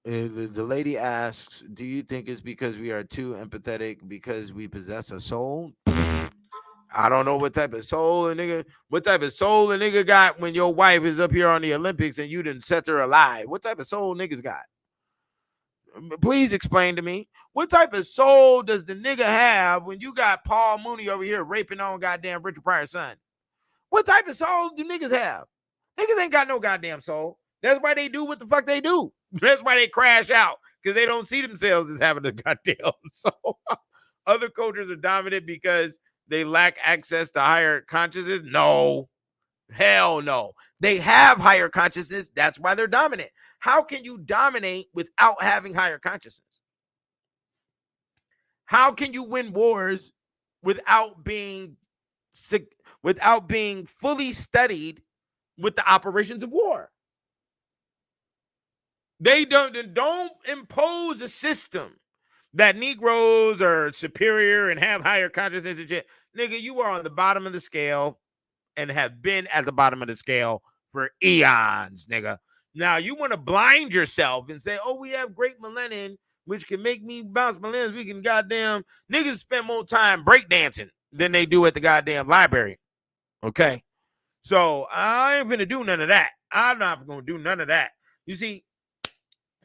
The lady asks, do you think it's because we are too empathetic because we possess a soul? I don't know what type of soul a nigga got when your wife is up here on the Olympics and you didn't set her alive. What type of soul niggas got? Please explain to me. What type of soul does the nigga have when you got Paul Mooney over here raping on goddamn Richard Pryor's son? What type of soul do niggas have? Niggas ain't got no goddamn soul. That's why they do what the fuck they do. That's why they crash out, because they don't see themselves as having a goddamn soul. Other cultures are dominant because they lack access to higher consciousness? No. Hell no. They have higher consciousness. That's why they're dominant. How can you dominate without having higher consciousness? How can you win wars without being fully studied with the operations of war? They don't impose a system that Negroes are superior and have higher consciousness and shit. Nigga, you are on the bottom of the scale and have been at the bottom of the scale for eons, nigga. Now, you want to blind yourself and say, oh, we have great melanin, which can make me bounce my limbs. We can goddamn... Niggas spend more time breakdancing than they do at the goddamn library. Okay? So, I ain't finna do none of that. I'm not going to do none of that. You see,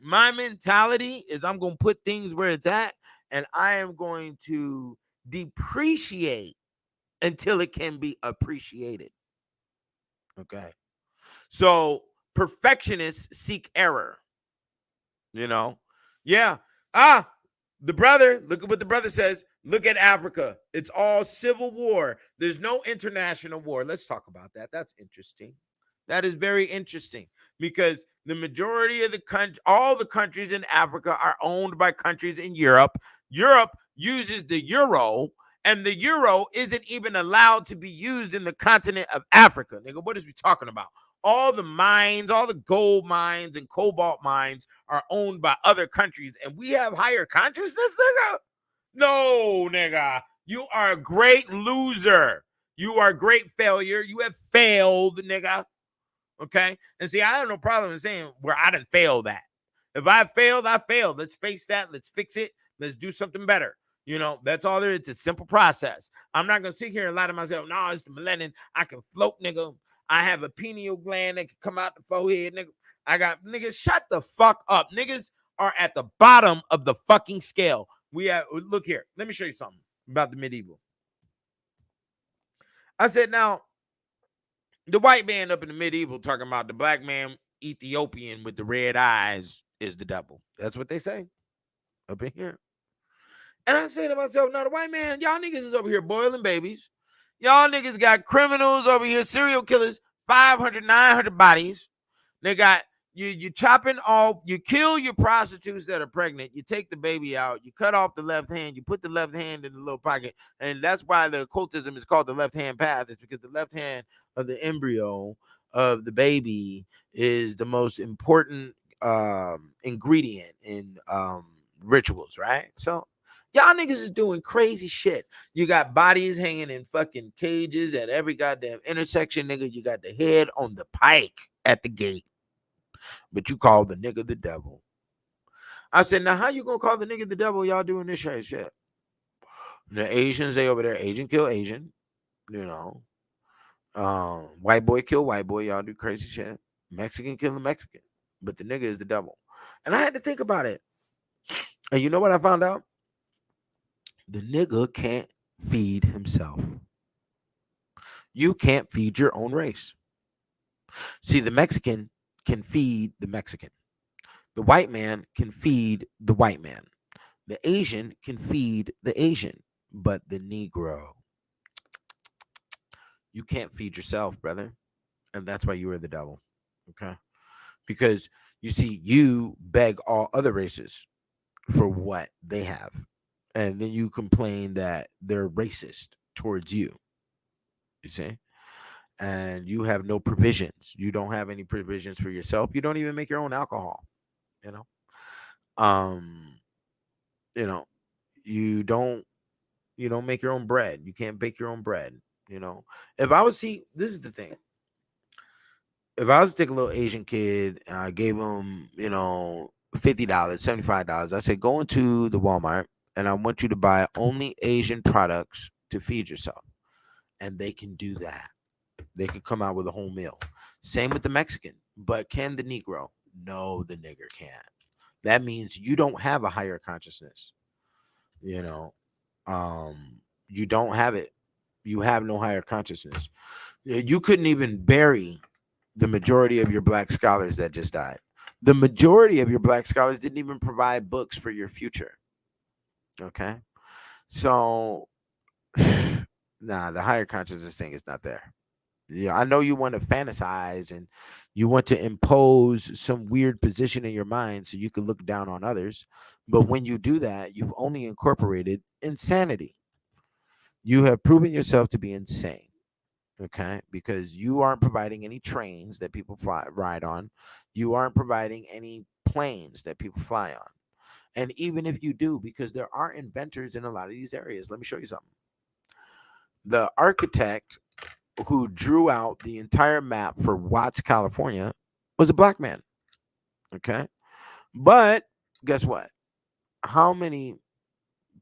my mentality is I'm going to put things where it's at, and I am going to depreciate until it can be appreciated. Okay. So perfectionists seek error. Yeah. The brother, look at what the brother says. Look at Africa. It's all civil war. There's no international war. Let's talk about that. That's interesting. That is very interesting, because the majority of all the countries in Africa are owned by countries in Europe. Europe uses the euro, and the euro isn't even allowed to be used in the continent of Africa. Nigga, what is we talking about? All the mines, all the gold mines and cobalt mines are owned by other countries, and we have higher consciousness, nigga? No, No, nigga. You are a great loser. You are a great failure. You have failed, nigga. Okay? And see, I have no problem in saying where I didn't fail that. If I failed, I failed. Let's face that. Let's fix it. Let's do something better. You know, that's all there is. It's a simple process. I'm not going to sit here and lie to myself. No, it's the melanin. I can float, nigga. I have a pineal gland that can come out the forehead, nigga. I got, niggas, shut the fuck up. Niggas are at the bottom of the fucking scale. We have, look here. Let me show you something about the medieval. I said, now, the white man up in the medieval talking about the black man, Ethiopian with the red eyes, is the devil. That's what they say up in here. And I say to myself, now the white man, y'all niggas is over here boiling babies. Y'all niggas got criminals over here, serial killers, 500, 900 bodies. They got, you chopping off, you kill your prostitutes that are pregnant, you take the baby out, you cut off the left hand, you put the left hand in the little pocket. And that's why the occultism is called the left hand path. It's because the left hand of the embryo of the baby is the most important ingredient in rituals, right? So y'all niggas is doing crazy shit. You got bodies hanging in fucking cages at every goddamn intersection, nigga. You got the head on the pike at the gate, but you call the nigga the devil. I said, now how you gonna call the nigga the devil? Y'all doing this shit. The Asians, they over there, Asian kill Asian, you know. White boy kill white boy. Y'all do crazy shit. Mexican kill a Mexican, but the nigga is the devil. And I had to think about it. And you know what I found out? The nigga can't feed himself. You can't feed your own race. See, the Mexican can feed the Mexican. The white man can feed the white man. The Asian can feed the Asian. But the Negro, you can't feed yourself, brother. And that's why you are the devil. Okay? Because you see, you beg all other races for what they have. And then you complain that they're racist towards you. You see? And you have no provisions. You don't have any provisions for yourself. You don't even make your own alcohol. You know? You know, you don't make your own bread. You can't bake your own bread. You know, if I was this is the thing. If I was to take a little Asian kid, and I gave him, you know, $50, $75, I said, go into the Walmart and I want you to buy only Asian products to feed yourself. And they can do that. They can come out with a whole meal. Same with the Mexican. But can the Negro? No, the nigger can't. That means you don't have a higher consciousness. You know, you don't have it. You have no higher consciousness. You couldn't even bury the majority of your black scholars that just died. The majority of your black scholars didn't even provide books for your future. Okay? So, nah, the higher consciousness thing is not there. Yeah, I know you want to fantasize and you want to impose some weird position in your mind so you can look down on others. But when you do that, you've only incorporated insanity. You have proven yourself to be insane. Okay, because you aren't providing any trains that people ride on. You aren't providing any planes that people fly on. And even if you do, because there are inventors in a lot of these areas, let me show you something. The architect who drew out the entire map for Watts, California, was a black man. Okay, but guess what? How many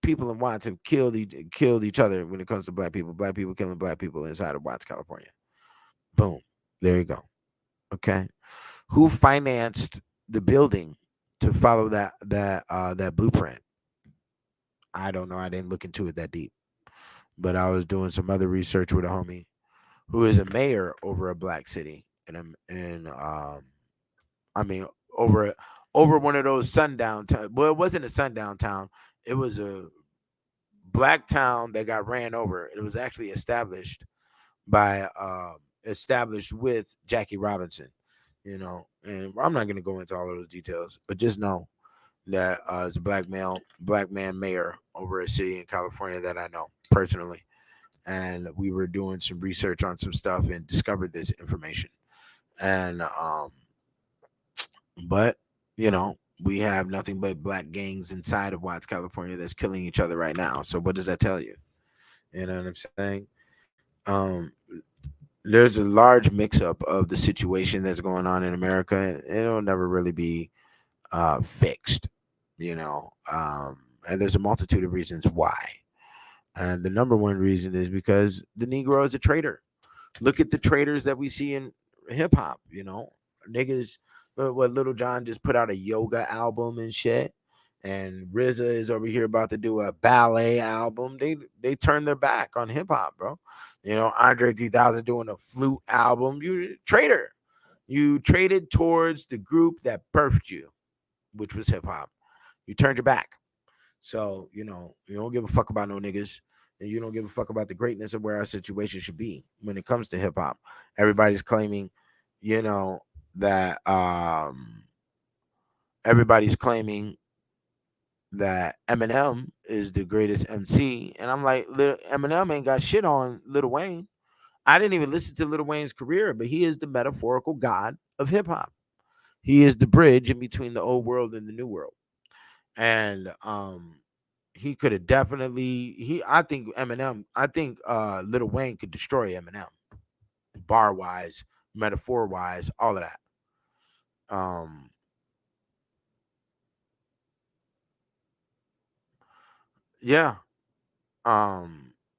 people in Watts have killed each other when it comes to black people? Black people killing black people inside of Watts, California. Boom. There you go. Okay. Who financed the building to follow that blueprint? I don't know. I didn't look into it that deep. But I was doing some other research with a homie who is a mayor over a black city. I mean over one of those sundown towns. Well, it wasn't a sundown town. It was a black town that got ran over. It was actually established with Jackie Robinson, you know. And I'm not going to go into all of those details, but just know that it's a black man mayor over a city in California that I know personally. And we were doing some research on some stuff and discovered this information. And but you know, we have nothing but black gangs inside of Watts, California that's killing each other right now. So what does that tell you? You know what I'm saying? Um, there's a large mix up of the situation that's going on in America, and it'll never really be fixed, you know. And there's a multitude of reasons why. And the number one reason is because the Negro is a traitor. Look at the traitors that we see in hip hop, you know, niggas. What Little John just put out a yoga album and shit, and RZA is over here about to do a ballet album. They turned their back on hip hop, bro. You know, Andre 3000 doing a flute album. You traitor. You traded towards the group that birthed you, which was hip hop. You turned your back. So, you know, you don't give a fuck about no niggas, and you don't give a fuck about the greatness of where our situation should be when it comes to hip hop. Everybody's claiming, you know, that everybody's claiming that Eminem is the greatest MC. And I'm like, Eminem ain't got shit on Lil Wayne. I didn't even listen to Lil Wayne's career, but he is the metaphorical god of hip hop. He is the bridge in between the old world and the new world. And he could have definitely I think Lil Wayne could destroy Eminem, bar wise, metaphor wise, all of that. Yeah.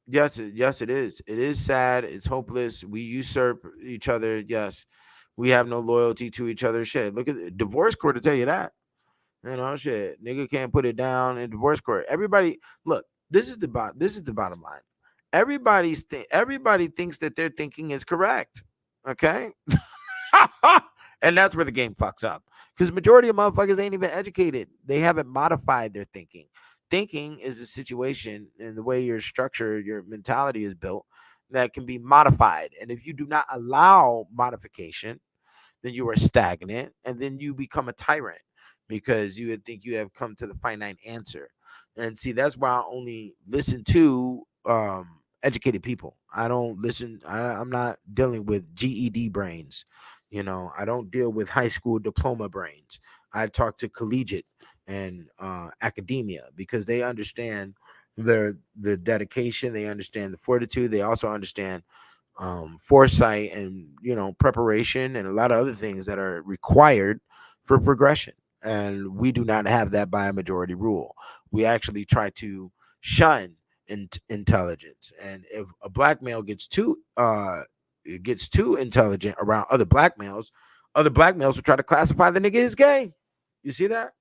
Yes, yes, it is. It is sad. It's hopeless. We usurp each other. Yes. We have no loyalty to each other. Shit. Look at the divorce court to tell you that. You know, shit. Nigga can't put it down in divorce court. Everybody, look, this is the bottom line. Everybody thinks that their thinking is correct. Okay? And that's where the game fucks up. Because majority of motherfuckers ain't even educated. They haven't modified their thinking. Thinking is a situation and the way your structure, your mentality is built that can be modified. And if you do not allow modification, then you are stagnant, and then you become a tyrant because you would think you have come to the finite answer. And see, that's why I only listen to educated people. I don't listen. I'm not dealing with GED brains. You know, I don't deal with high school diploma brains. I talk to collegiate and academia because they understand the dedication. They understand the fortitude. They also understand foresight and, you know, preparation and a lot of other things that are required for progression. And we do not have that by a majority rule. We actually try to shun intelligence. And if a black male gets too intelligent around other black males will try to classify the nigga as gay. You see that?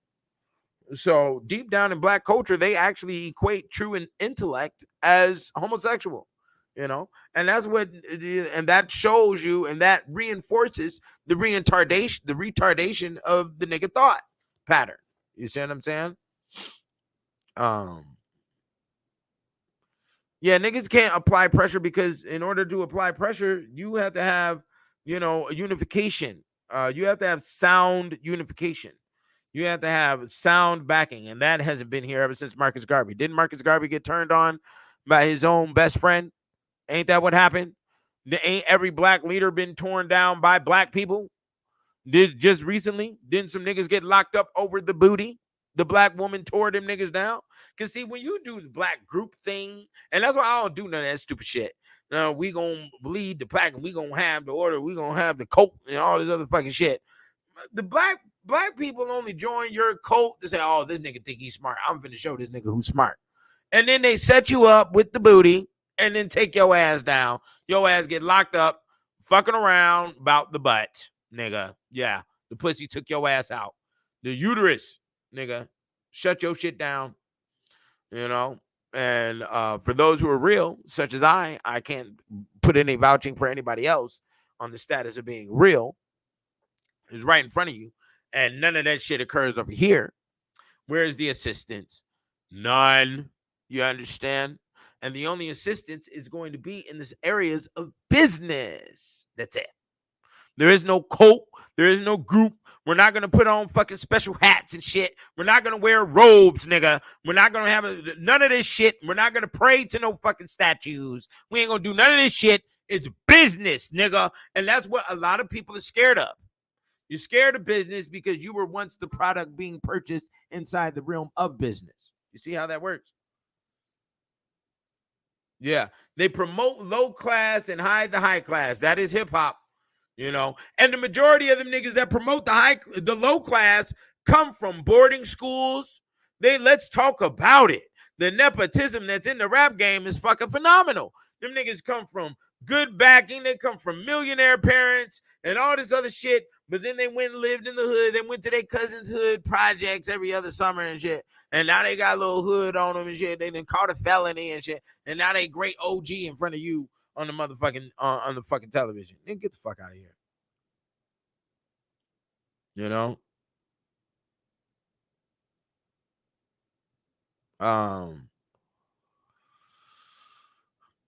So deep down in black culture, they actually equate true intellect as homosexual, you know, and that's what, and that shows you, and that reinforces the retardation of the nigga thought pattern. You see what I'm saying? Yeah, niggas can't apply pressure because in order to apply pressure, you have to have, you know, a unification. You have to have sound unification. You have to have sound backing, and that hasn't been here ever since Marcus Garvey. Didn't Marcus Garvey get turned on by his own best friend? Ain't that what happened? Ain't every black leader been torn down by black people? This just recently, didn't some niggas get locked up over the booty? The black woman tore them niggas down. Cause see, when you do the black group thing, and that's why I don't do none of that stupid shit. Now we gonna bleed the black, and we gonna have the order, we gonna have the coat and all this other fucking shit. The black people only join your cult to say, "Oh, this nigga think he's smart. I'm finna show this nigga who's smart." And then they set you up with the booty, and then take your ass down. Your ass get locked up, fucking around about the butt, nigga. Yeah, the pussy took your ass out. The uterus, nigga, shut your shit down. You know. And for those who are real, such as I can't put any vouching for anybody else on the status of being real. Is right in front of you, and none of that shit occurs over here. Where's the assistance? None. You understand? And the only assistance is going to be in this areas of business. That's it. There is no cult. There is no group. We're not going to put on fucking special hats and shit. We're not going to wear robes, nigga. We're not going to have none of this shit. We're not going to pray to no fucking statues. We ain't going to do none of this shit. It's business, nigga. And that's what a lot of people are scared of. You're scared of business because you were once the product being purchased inside the realm of business. You see how that works? Yeah. They promote low class and hide the high class. That is hip hop, And the majority of them niggas that promote the low class come from boarding schools. Let's talk about it. The nepotism that's in the rap game is fucking phenomenal. Them niggas come from good backing. They come from millionaire parents and all this other shit. But then they went and lived in the hood. They went to their cousin's hood projects every other summer and shit. And now they got a little hood on them and shit. They done caught a felony and shit. And now they great OG in front of you on the motherfucking on the fucking television. Then get the fuck out of here. You know?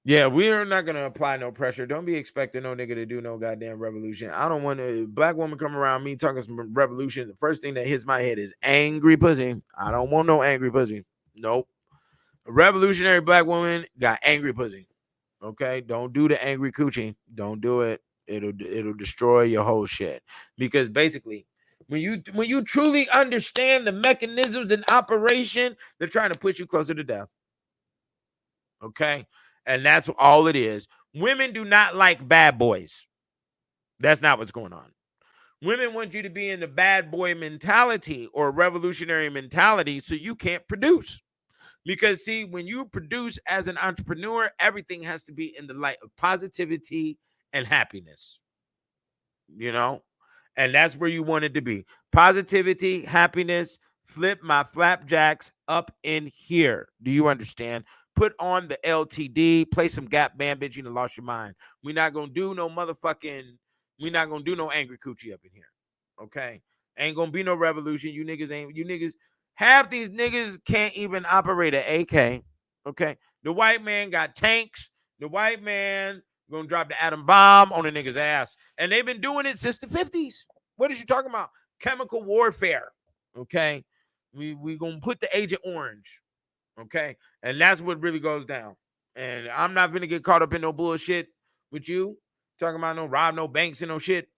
Yeah, we are not gonna apply no pressure. Don't be expecting no nigga to do no goddamn revolution. I don't want a black woman come around me talking some revolution. The first thing that hits my head is angry pussy. I don't want no angry pussy. Nope. A revolutionary black woman got angry pussy. Okay, don't do the angry coochie. Don't do it. It'll destroy your whole shit. Because basically, when you truly understand the mechanisms in operation, they're trying to push you closer to death. Okay, and that's all it is. Women do not like bad boys. That's not what's going on. Women want you to be in the bad boy mentality or revolutionary mentality so you can't produce. Because, see, when you produce as an entrepreneur, everything has to be in the light of positivity and happiness, and that's where you want it to be. Positivity, happiness, flip my flapjacks up in here. Do you understand? Put on the LTD, play some Gap Band, bitch, you done lost your mind. We're not going to do no angry coochie up in here, okay? Ain't going to be no revolution. You niggas, half these niggas can't even operate an AK. Okay. The white man got tanks. The white man gonna drop the atom bomb on a nigga's ass. And they've been doing it since the 50s. What is you talking about? Chemical warfare. Okay. We gonna put the Agent Orange. Okay. And that's what really goes down. And I'm not gonna get caught up in no bullshit with you. Talking about no rob no banks and no shit.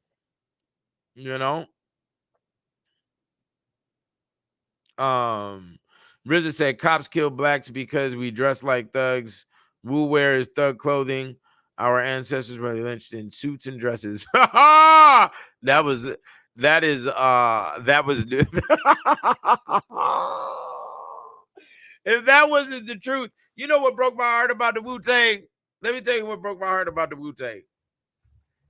RZA said cops kill blacks because we dress like thugs. Wu wears thug clothing. Our ancestors were lynched in suits and dresses. That was if that wasn't the truth. You know what broke my heart about the Wu-Tang? Let me tell you what broke my heart about the Wu-Tang.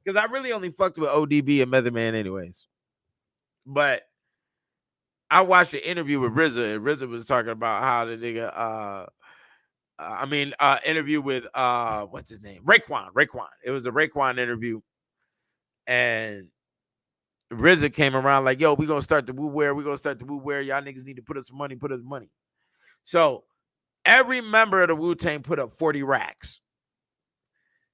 Because I really only fucked with ODB and Method Man anyways. But I watched an interview with RZA, and RZA was talking about how the nigga, interview with what's his name? Raekwon. It was a Raekwon interview, and RZA came around like, "Yo, we gonna start the Wu Wear. Y'all niggas need to put us money. So every member of the Wu-Tang put up 40 racks.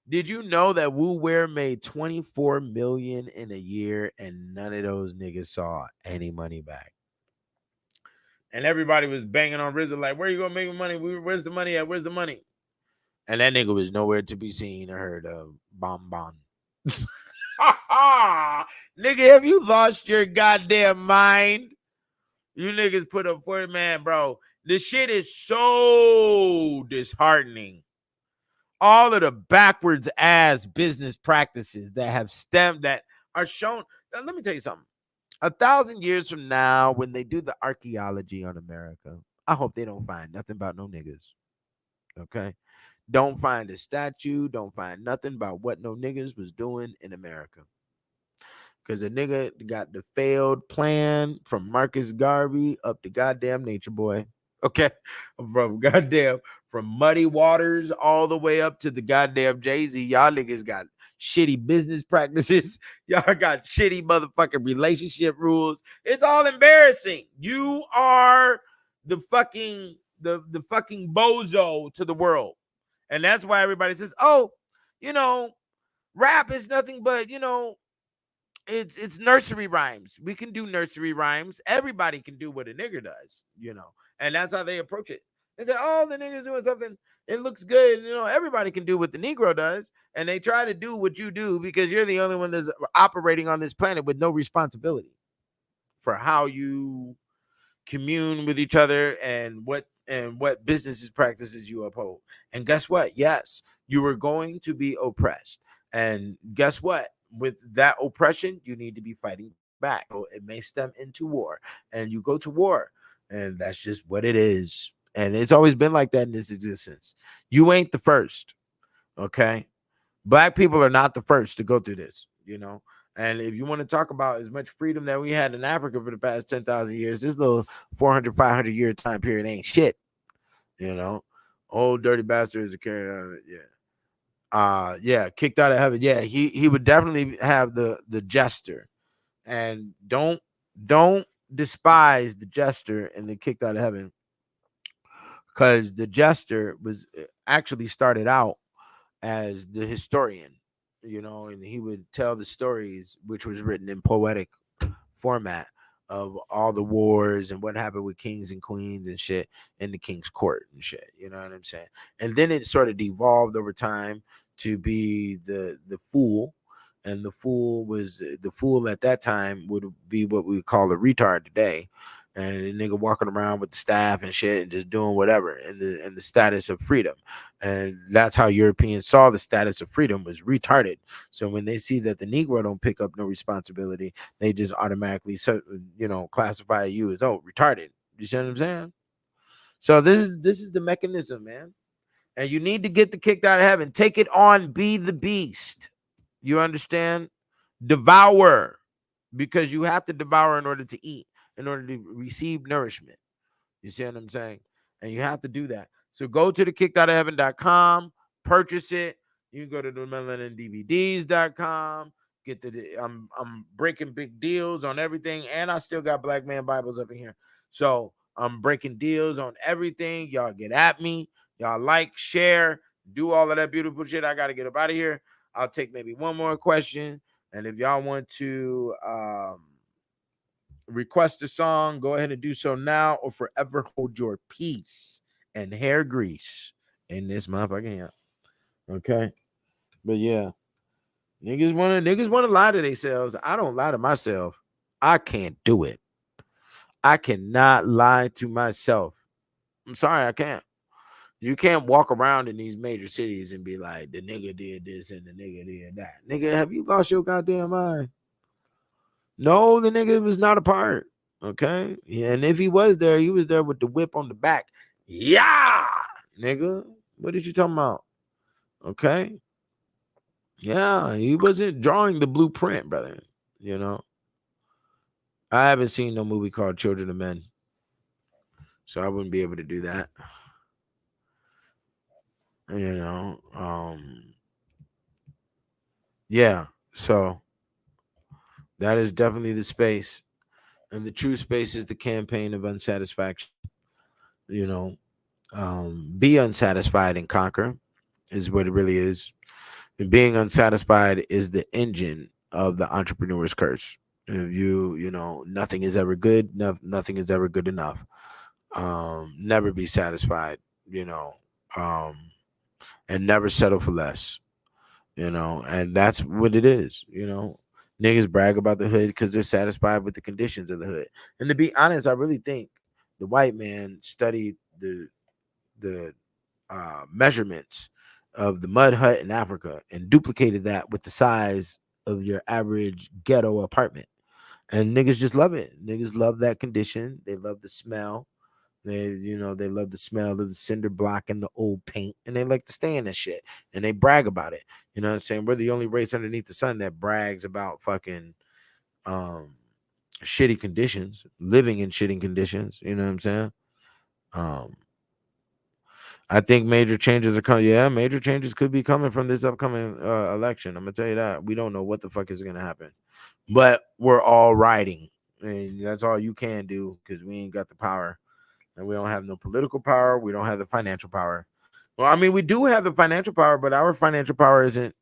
Did you know that Wu Wear made $24 million in a year, and none of those niggas saw any money back? And everybody was banging on RZA like, where you gonna make money? Where's the money at? Where's the money? And that nigga was nowhere to be seen or heard of. Bomb. Nigga, have you lost your goddamn mind? You niggas put up 40, man, bro. This shit is so disheartening. All of the backwards ass business practices that are shown. Now, let me tell you something. 1,000 years from now, when they do the archaeology on America, I hope they don't find nothing about no niggas. Okay? Don't find a statue. Don't find nothing about what no niggas was doing in America. Because the nigga got the failed plan from Marcus Garvey up to goddamn Nature Boy. Okay? From Muddy Waters all the way up to the goddamn Jay-Z. Y'all niggas got shitty business practices. Y'all got shitty motherfucking relationship rules. It's all embarrassing. You are the fucking bozo to the world. And that's why everybody says, oh, rap is nothing but, it's nursery rhymes. We can do nursery rhymes. Everybody can do what a nigger does, and that's how they approach it. They say, oh, the niggas doing something. It looks good. You know, everybody can do what the Negro does. And they try to do what you do because you're the only one that's operating on this planet with no responsibility for how you commune with each other and what businesses practices you uphold. And guess what? Yes, you are going to be oppressed. And guess what? With that oppression, you need to be fighting back. So it may stem into war, and you go to war, and that's just what it is. And it's always been like that in this existence. You ain't the first, okay? Black people are not the first to go through this, you know. And if you want to talk about as much freedom that we had in Africa for the past 10,000 years, this little 400, 500 year time period ain't shit, you know. Old dirty bastard is a carry. Yeah. Yeah, kicked out of heaven. Yeah, he would definitely have the jester. And don't despise the jester and the kicked out of heaven, because the jester was actually started out as the historian, you know, and he would tell the stories, which was written in poetic format of all the wars and what happened with kings and queens and shit in the king's court and shit. You know what I'm saying? And then it sort of devolved over time to be the fool. And the fool at that time would be what we call a retard today. And a nigga walking around with the staff and shit and just doing whatever in the status of freedom. And that's how Europeans saw the status of freedom was retarded. So when they see that the Negro don't pick up no responsibility, they just automatically, you know, classify you as, oh, retarded. You see what I'm saying? So this is the mechanism, man. And you need to get the kicked out of heaven. Take it on. Be the beast. You understand? Devour, because you have to devour in order to eat, in order to receive nourishment. You see what I'm saying? And you have to do that. So go to the kickedoutofheaven.com, purchase it. You can go to the melanindvds.com. Get I'm breaking big deals on everything, and I still got Black Man Bibles up in here. So I'm breaking deals on everything. Y'all get at me. Y'all like, share, do all of that beautiful shit. I gotta get up out of here. I'll take maybe one more question. And if y'all want to request a song, go ahead and do so now or forever hold your peace and hair grease in this motherfucking here. Okay. But yeah, niggas wanna lie to themselves. I don't lie to myself. I can't do it. I cannot lie to myself. I'm sorry, I can't. You can't walk around in these major cities and be like, the nigga did this and the nigga did that. Nigga, have you lost your goddamn mind? No, the nigga was not a part. Okay. Yeah, and if he was there, he was there with the whip on the back. Yeah, nigga. What did you talking about? Okay. Yeah, he wasn't drawing the blueprint, brother. You know, I haven't seen no movie called Children of Men, so I wouldn't be able to do that. You know, yeah. So that is definitely the space, and the true space is the campaign of unsatisfaction. You know, be unsatisfied and conquer is what it really is. And being unsatisfied is the engine of the entrepreneur's curse. If you know, nothing is ever good. Nothing is ever good enough. Never be satisfied. You know, um, and never settle for less. You know, and that's what it is. You know, niggas brag about the hood because they're satisfied with the conditions of the hood. And to be honest, I really think the white man studied the measurements of the mud hut in Africa and duplicated that with the size of your average ghetto apartment. And niggas just love it. Niggas love that condition. They love the smell. They love the smell of the cinder block and the old paint, and they like to stay in that shit. And they brag about it. You know what I'm saying? We're the only race underneath the sun that brags about fucking um shitty conditions, living in shitty conditions. You know what I'm saying? Um, I think major changes are coming. Yeah, major changes could be coming from this upcoming election. I'm gonna tell you that. We don't know what the fuck is gonna happen, but we're all riding, and that's all you can do because we ain't got the power, and we don't have no political power. We don't have the financial power. Well, I mean, we do have the financial power, but our financial power isn't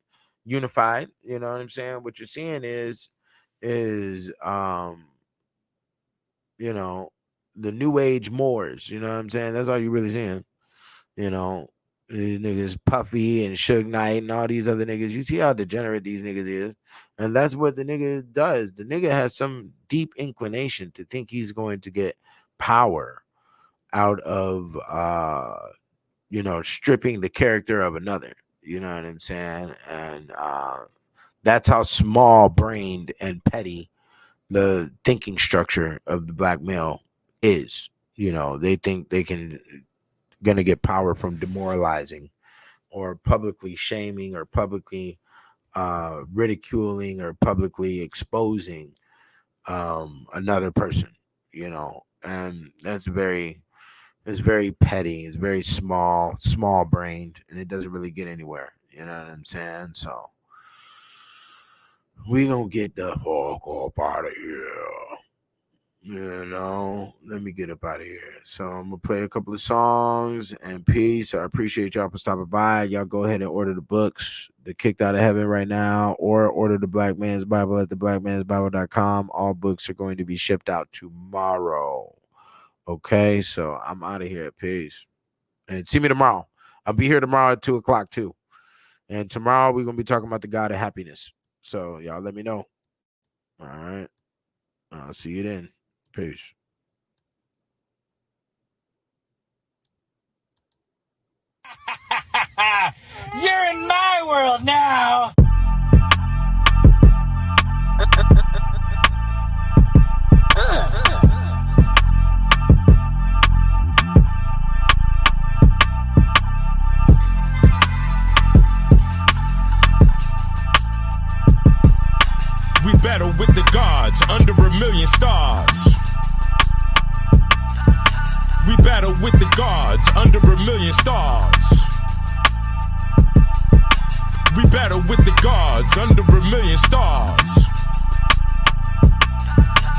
unified. You know what I'm saying? What you're seeing is you know, the new age Moors. You know what I'm saying? That's all you're really seeing. You know, these niggas Puffy and Suge Knight and all these other niggas. You see how degenerate these niggas is, and that's what the nigga does. The nigga has some deep inclination to think he's going to get power out of stripping the character of another. You know what I'm saying? And that's how small brained and petty the thinking structure of the black male is. They think they can gonna get power from demoralizing or publicly shaming or publicly ridiculing or publicly exposing another person, and it's very petty, it's very small brained, and it doesn't really get anywhere. You know what I'm saying? So we gonna get the fuck up out of here. Let me get up out of here. So I'm gonna play a couple of songs and peace. I appreciate y'all for stopping by. Y'all go ahead and order the books, The Kicked Out of Heaven right now, or order the Black Man's Bible at theblackmansbible.com. All books are going to be shipped out tomorrow. Okay, so I'm out of here. Peace. And see me tomorrow. I'll be here tomorrow at 2:00 too. And tomorrow we're gonna be talking about the God of happiness. So y'all let me know. All right. I'll see you then. Peace. You're in my world now. We battle with the gods under a million stars. We battle with the gods under a million stars. We battle with the gods under a million stars.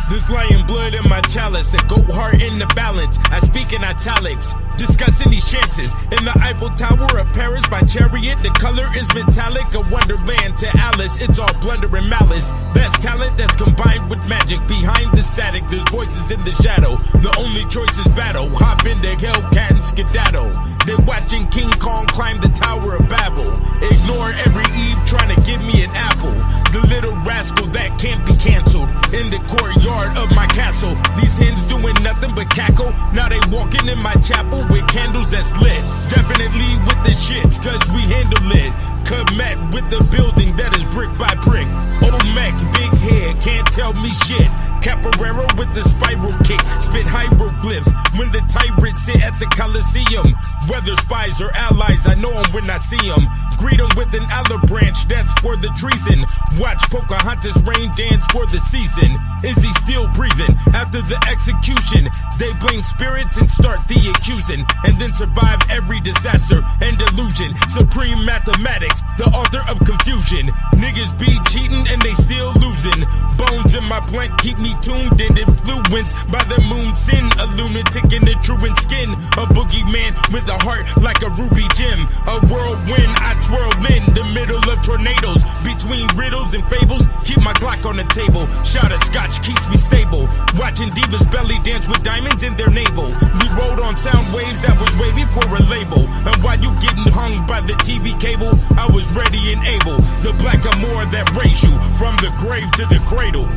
There's lion blood in my chalice, a goat heart in the balance. I speak in italics, discussing these chances. In the Eiffel Tower of Paris, by chariot, the color is metallic. A wonderland to Alice, it's all blunder and malice. Best talent that's combined with magic. Behind the static, there's voices in the shadow. The only choice is battle. Hop into Hellcat and skedaddle. They're watching King Kong climb the Tower of Babel. Ignore every Eve trying to give me an apple. The little rascal that can't be canceled. In the courtyard of my castle, these hens doing nothing but cackle. Now they walking in my chapel with candles that's lit. Definitely with the shits, cause we handle it. Commit with the building that is brick by brick. Old Mac, big head, can't tell me shit. Capoeira with the spiral kick, spit hieroglyphs when the tyrants sit at the Coliseum. Whether spies or allies, I know them when I see them. Greet them with an olive branch, that's for the treason. Watch Pocahontas rain dance for the season. Is he still breathing? After the execution, they blame spirits and start the accusing, and then survive every disaster and delusion. Supreme mathematics, the author of confusion. Niggas be cheating and they still losing. Bones in my blank keep me tuned and influenced by the moon sin. A lunatic in the truant skin. A boogeyman with a heart like a ruby gem. A whirlwind, I twirl in the middle of tornadoes. Between riddles and fables, keep my Glock on the table. Shot of scotch keeps me stable. Watching divas belly dance with diamonds in their navel. We rode on sound waves that was wavy for a label. And while you getting hung by the TV cable, I was ready and able. The black amour that raised you from the grave to the cradle.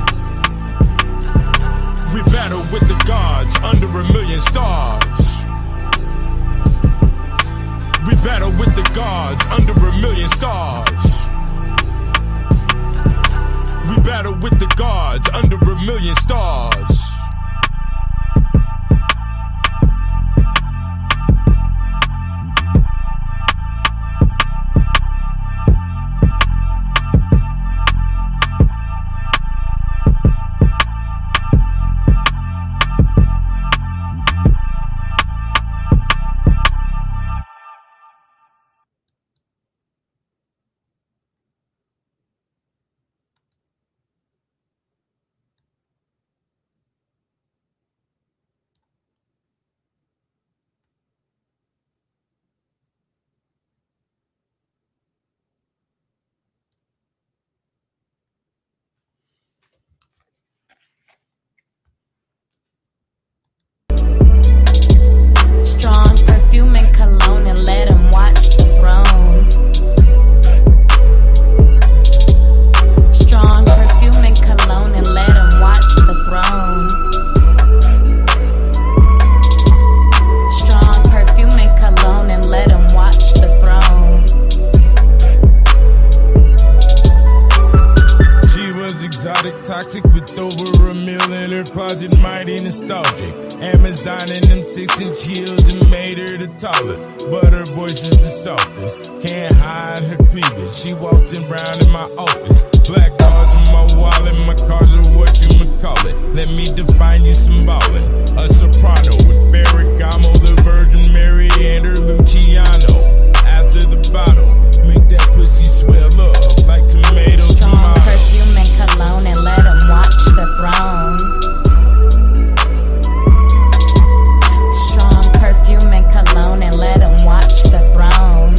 We battle with the gods under a million stars. We battle with the gods under a million stars. We battle with the gods under a million stars. closet mighty nostalgic. Amazon and them 6-inch heels and made her the tallest, but her voice is the softest. Can't hide her cleavage. She walks around in my office. Black cards in my wallet, my cars are what you would call it. Let me define you some ballin'. A soprano with Ferragamo, the Virgin Mary and her Luciano. After the bottle, make that pussy swell up like tomato. Strong perfume and cologne and let him watch the throne. Strong perfume and cologne and let him watch the throne.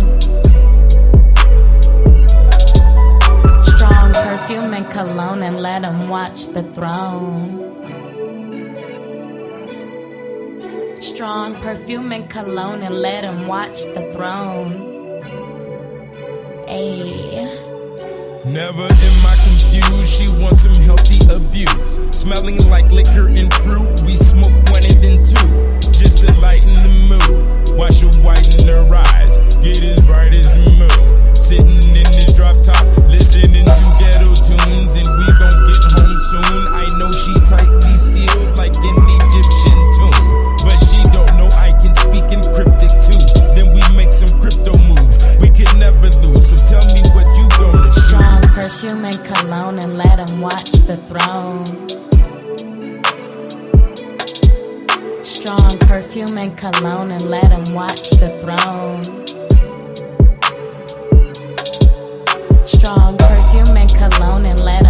Strong perfume and cologne and let him watch the throne. Strong perfume and cologne and let him watch the throne. Ayy. Never am I confused, she wants some healthy abuse. Smelling like liquor and fruit, we smoke one and then two, just to lighten the mood. Watch her whiten her eyes, get as bright as the moon. Sitting in this drop top, listening to ghetto tunes, and we gon' get home soon. I know she tightly sealed like an Egyptian tomb, but she don't know I can speak in cryptic too. Then we make some crypto moves, we could never lose, so tell me what you gonna do. Strong perfume and cologne and let him watch the throne. Strong perfume and cologne and let him watch the throne. Strong perfume and cologne and let